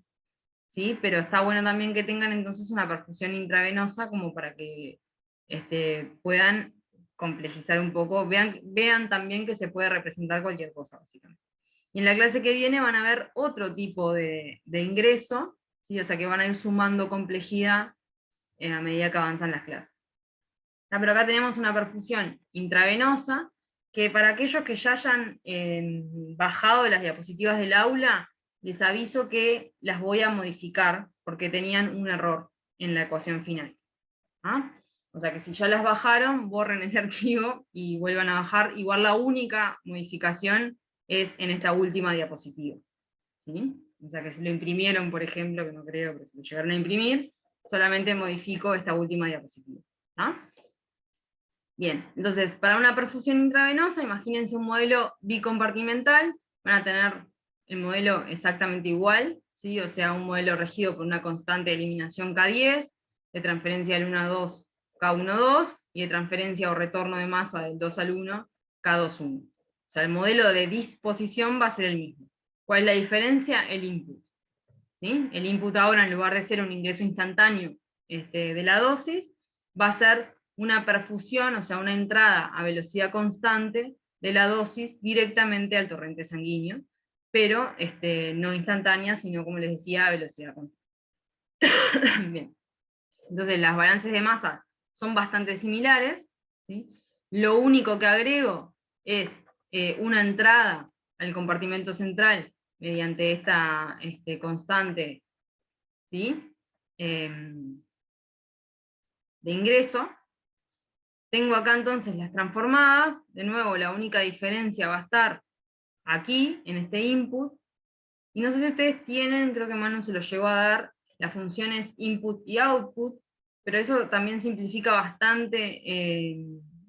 ¿sí? Pero está bueno también que tengan entonces una perfusión intravenosa como para que puedan complejizar un poco, vean también que se puede representar cualquier cosa, básicamente. Y en la clase que viene van a ver otro tipo de ingreso, ¿sí? O sea que van a ir sumando complejidad a medida que avanzan las clases. Pero acá tenemos una perfusión intravenosa, que para aquellos que ya hayan bajado las diapositivas del aula, les aviso que las voy a modificar, porque tenían un error en la ecuación final. ¿Ah? O sea que si ya las bajaron, borren ese archivo y vuelvan a bajar. Igual la única modificación es en esta última diapositiva, ¿sí? O sea que si lo imprimieron, por ejemplo, que no creo, pero si lo llegaron a imprimir, solamente modifico esta última diapositiva. ¿Ah? Bien, entonces, para una perfusión intravenosa, imagínense un modelo bicompartimental, van a tener el modelo exactamente igual, ¿sí? O sea, un modelo regido por una constante de eliminación K10, de transferencia del 1 a 2, K1,2, y de transferencia o retorno de masa del 2 al 1, K2,1. O sea, el modelo de disposición va a ser el mismo. ¿Cuál es la diferencia? El input, ¿sí? El input ahora, en lugar de ser un ingreso instantáneo de la dosis, va a ser una perfusión, o sea, una entrada a velocidad constante de la dosis directamente al torrente sanguíneo, pero no instantánea, sino, como les decía, a velocidad constante. Bien. Entonces las balances de masa son bastante similares, ¿sí? Lo único que agrego es una entrada al compartimento central mediante esta constante, ¿sí? De ingreso. Tengo acá entonces las transformadas, de nuevo la única diferencia va a estar aquí, en este input, y no sé si ustedes tienen, creo que Manu se lo llegó a dar, las funciones input y output, pero eso también simplifica bastante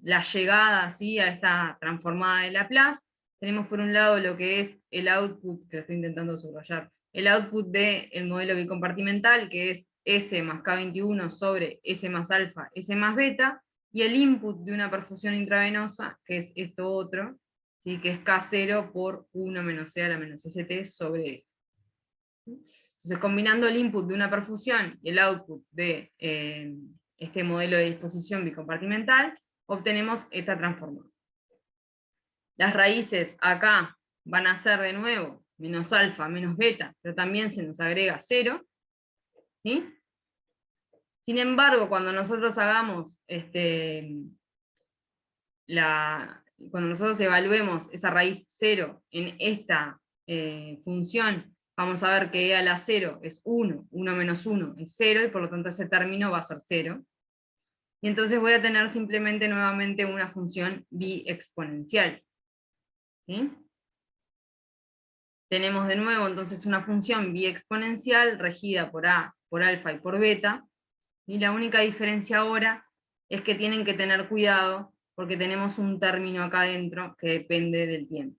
la llegada, ¿sí? A esta transformada de Laplace. Tenemos por un lado lo que es el output, que lo estoy intentando subrayar, el output del modelo bicompartimental, que es S más K21 sobre S más alfa, S más beta, y el input de una perfusión intravenosa, que es esto otro, ¿sí? Que es K0 por 1 menos C a la menos ST sobre S. Entonces, combinando el input de una perfusión y el output de este modelo de disposición bicompartimental, obtenemos esta transformada. Las raíces acá van a ser de nuevo menos alfa, menos beta, pero también se nos agrega 0. ¿Sí? Sin embargo, cuando nosotros hagamos cuando nosotros evaluemos esa raíz 0 en esta función, vamos a ver que e a la 0 es 1, 1 menos 1 es 0, y por lo tanto ese término va a ser 0. Y entonces voy a tener simplemente nuevamente una función biexponencial. ¿Sí? Tenemos de nuevo entonces una función biexponencial regida por a, por alfa y por beta, y la única diferencia ahora es que tienen que tener cuidado porque tenemos un término acá adentro que depende del tiempo.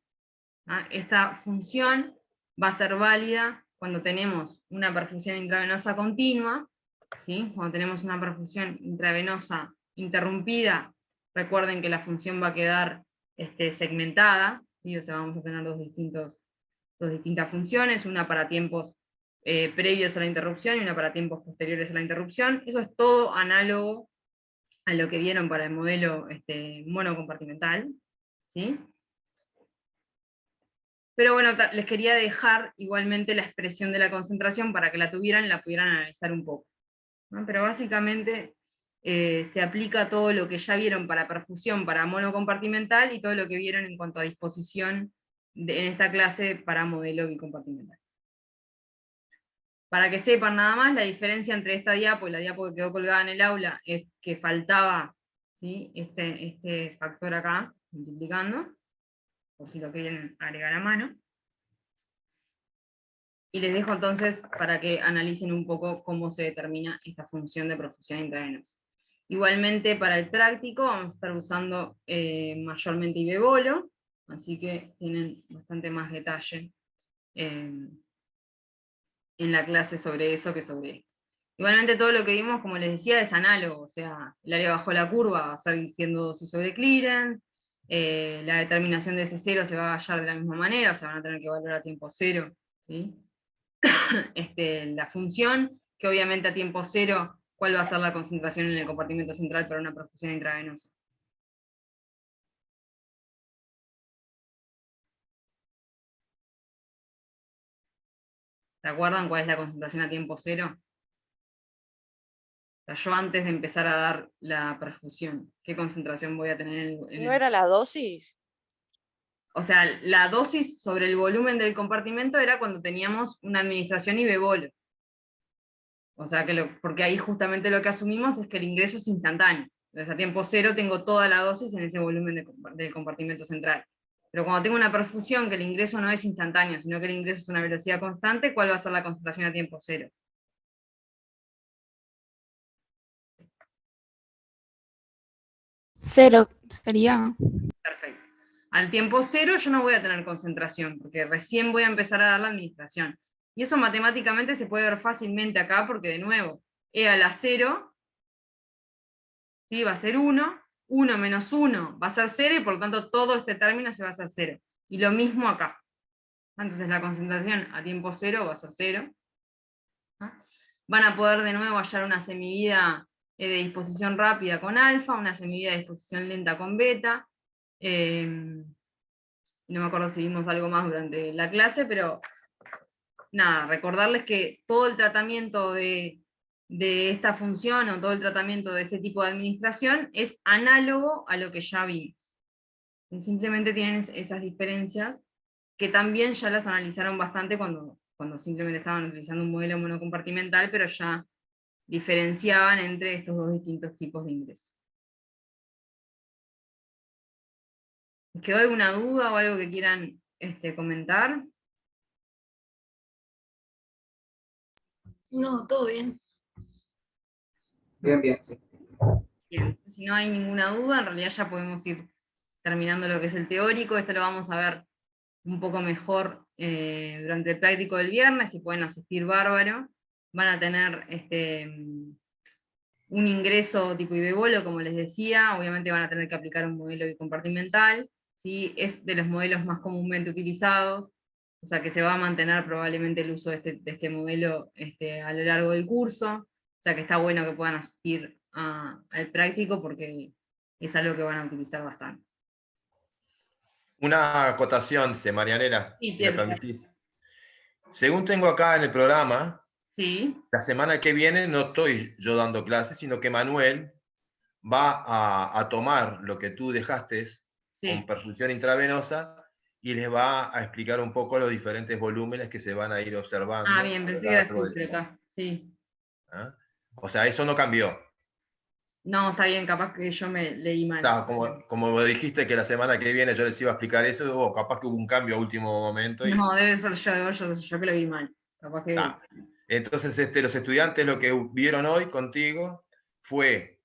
Esta función va a ser válida cuando tenemos una perfusión intravenosa continua, ¿sí? Cuando tenemos una perfusión intravenosa interrumpida, recuerden que la función va a quedar segmentada, ¿sí? O sea, vamos a tener dos distintas funciones, una para tiempos previos a la interrupción y una para tiempos posteriores a la interrupción. Eso es todo análogo a lo que vieron para el modelo monocompartimental, ¿sí? Pero bueno, les quería dejar igualmente la expresión de la concentración para que la tuvieran y la pudieran analizar un poco, ¿no? Pero básicamente se aplica todo lo que ya vieron para perfusión, para monocompartimental, y todo lo que vieron en cuanto a disposición en esta clase para modelo bicompartimental. Para que sepan nada más, la diferencia entre esta diapo y la diapo que quedó colgada en el aula es que faltaba, ¿sí? este factor acá, multiplicando, por si lo quieren agregar a mano. Y les dejo entonces para que analicen un poco cómo se determina esta función de perfusión intravenosa. Igualmente para el práctico vamos a estar usando mayormente Ibebolo, así que tienen bastante más detalle en la clase sobre eso que sobre esto. Igualmente todo lo que vimos, como les decía, es análogo, o sea, el área bajo la curva va a seguir siendo dosis sobre clearance, la determinación de ese cero se va a hallar de la misma manera, o sea, van a tener que evaluar a tiempo cero, ¿sí? La función, que obviamente a tiempo cero, cuál va a ser la concentración en el compartimento central para una perfusión intravenosa. ¿Se acuerdan cuál es la concentración a tiempo cero? O sea, yo antes de empezar a dar la perfusión, ¿qué concentración voy a tener ¿No era la dosis? O sea, la dosis sobre el volumen del compartimento era cuando teníamos una administración Ibebolo. O sea, porque ahí justamente lo que asumimos es que el ingreso es instantáneo. Entonces a tiempo cero tengo toda la dosis en ese volumen del compartimento central. Pero cuando tengo una perfusión que el ingreso no es instantáneo, sino que el ingreso es una velocidad constante, ¿cuál va a ser la concentración a tiempo cero? Cero sería. Perfecto. Al tiempo cero yo no voy a tener concentración, porque recién voy a empezar a dar la administración. Y eso matemáticamente se puede ver fácilmente acá, porque de nuevo, e a la 0, ¿sí? Va a ser 1, 1 menos 1 va a ser 0, y por lo tanto todo este término se va a hacer 0. Y lo mismo acá. Entonces la concentración a tiempo cero va a ser 0. Van a poder de nuevo hallar una semivida de disposición rápida con alfa, una semivida de disposición lenta con beta. No me acuerdo si vimos algo más durante la clase, pero nada, recordarles que todo el tratamiento de esta función, o todo el tratamiento de este tipo de administración, es análogo a lo que ya vimos. Simplemente tienen esas diferencias, que también ya las analizaron bastante cuando simplemente estaban utilizando un modelo monocompartimental, pero ya diferenciaban entre estos dos distintos tipos de ingresos. ¿Les quedó alguna duda o algo que quieran comentar? No, todo bien. Bien, bien, sí. Bien, si no hay ninguna duda, en realidad ya podemos ir terminando lo que es el teórico. Esto lo vamos a ver un poco mejor durante el práctico del viernes. Si pueden asistir, bárbaro. Van a tener un ingreso tipo Ibebolo, como les decía. Obviamente van a tener que aplicar un modelo bicompartimental, ¿sí? Es de los modelos más comúnmente utilizados, o sea que se va a mantener probablemente el uso de este modelo a lo largo del curso. O sea que está bueno que puedan asistir al práctico, porque es algo que van a utilizar bastante. Una acotación, dice Marianela, Sí, si me Pietro. permitís. Según tengo acá en el programa, Sí, la semana que viene no estoy yo dando clases, sino que Manuel va a tomar lo que tú dejaste con sí. perfusión intravenosa y les va a explicar un poco los diferentes volúmenes que se van a ir Ah, observando bien, a lo pensé que era largo del Pietro día. acá. Sí. ¿Ah? O sea, eso no cambió. No, está bien, capaz que yo me leí mal. Está, como dijiste que la semana que viene yo les iba a explicar eso, o capaz que hubo un cambio a último momento. Y, No, debe ser yo que lo vi mal. Capaz que. está. Entonces, los estudiantes lo que vieron hoy contigo fue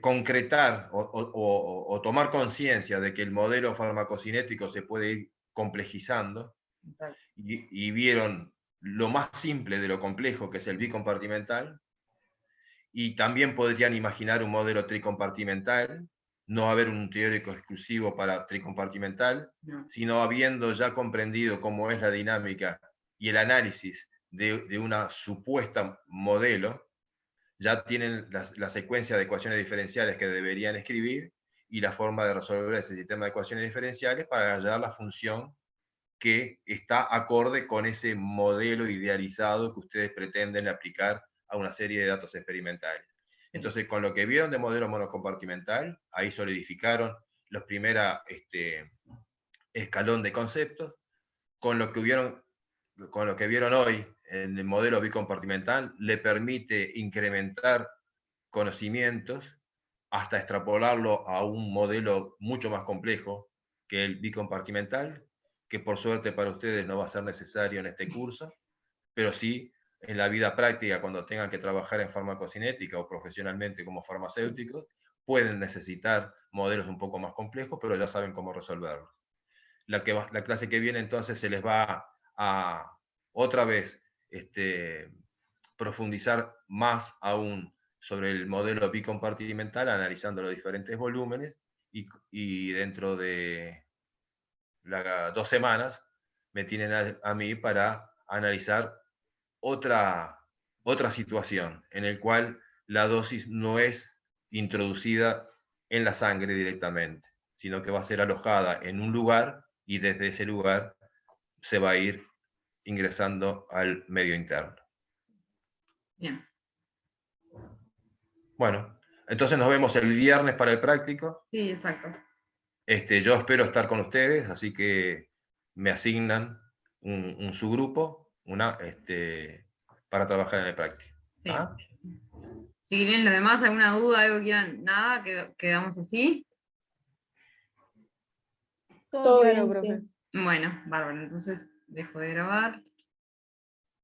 concretar o tomar conciencia de que el modelo farmacocinético se puede ir complejizando y vieron lo más simple de lo complejo, que es el bicompartimental, y también podrían imaginar un modelo tricompartimental, no haber un teórico exclusivo para tricompartimental, No. sino habiendo ya comprendido cómo es la dinámica y el análisis de una supuesta modelo, ya tienen la secuencia de ecuaciones diferenciales que deberían escribir y la forma de resolver ese sistema de ecuaciones diferenciales para hallar la función que está acorde con ese modelo idealizado que ustedes pretenden aplicar a una serie de datos experimentales. Entonces, con lo que vieron de modelo monocompartimental, ahí solidificaron los primeros escalón de conceptos. Con lo que vieron hoy en el modelo bicompartimental, le permite incrementar conocimientos hasta extrapolarlo a un modelo mucho más complejo que el bicompartimental, que por suerte para ustedes no va a ser necesario en este curso, pero sí en la vida práctica, cuando tengan que trabajar en farmacocinética o profesionalmente como farmacéuticos, pueden necesitar modelos un poco más complejos, pero ya saben cómo resolverlos. La clase que viene entonces se les va a otra vez profundizar más aún sobre el modelo bicompartimental, analizando los diferentes volúmenes, y dentro de 2 semanas me tienen a mí para analizar otra situación en el cual la dosis no es introducida en la sangre directamente, sino que va a ser alojada en un lugar y desde ese lugar se va a ir ingresando al medio interno. Bien. Bueno, entonces nos vemos el viernes para el práctico. Sí, exacto. Yo espero estar con ustedes, así que me asignan un subgrupo para trabajar en el práctico. Sí. ¿Ah? Si quieren los demás, alguna duda, algo quieran, nada, quedamos así. Todo claro, bien, profe. sí. Bueno, bárbaro. Entonces dejo de grabar.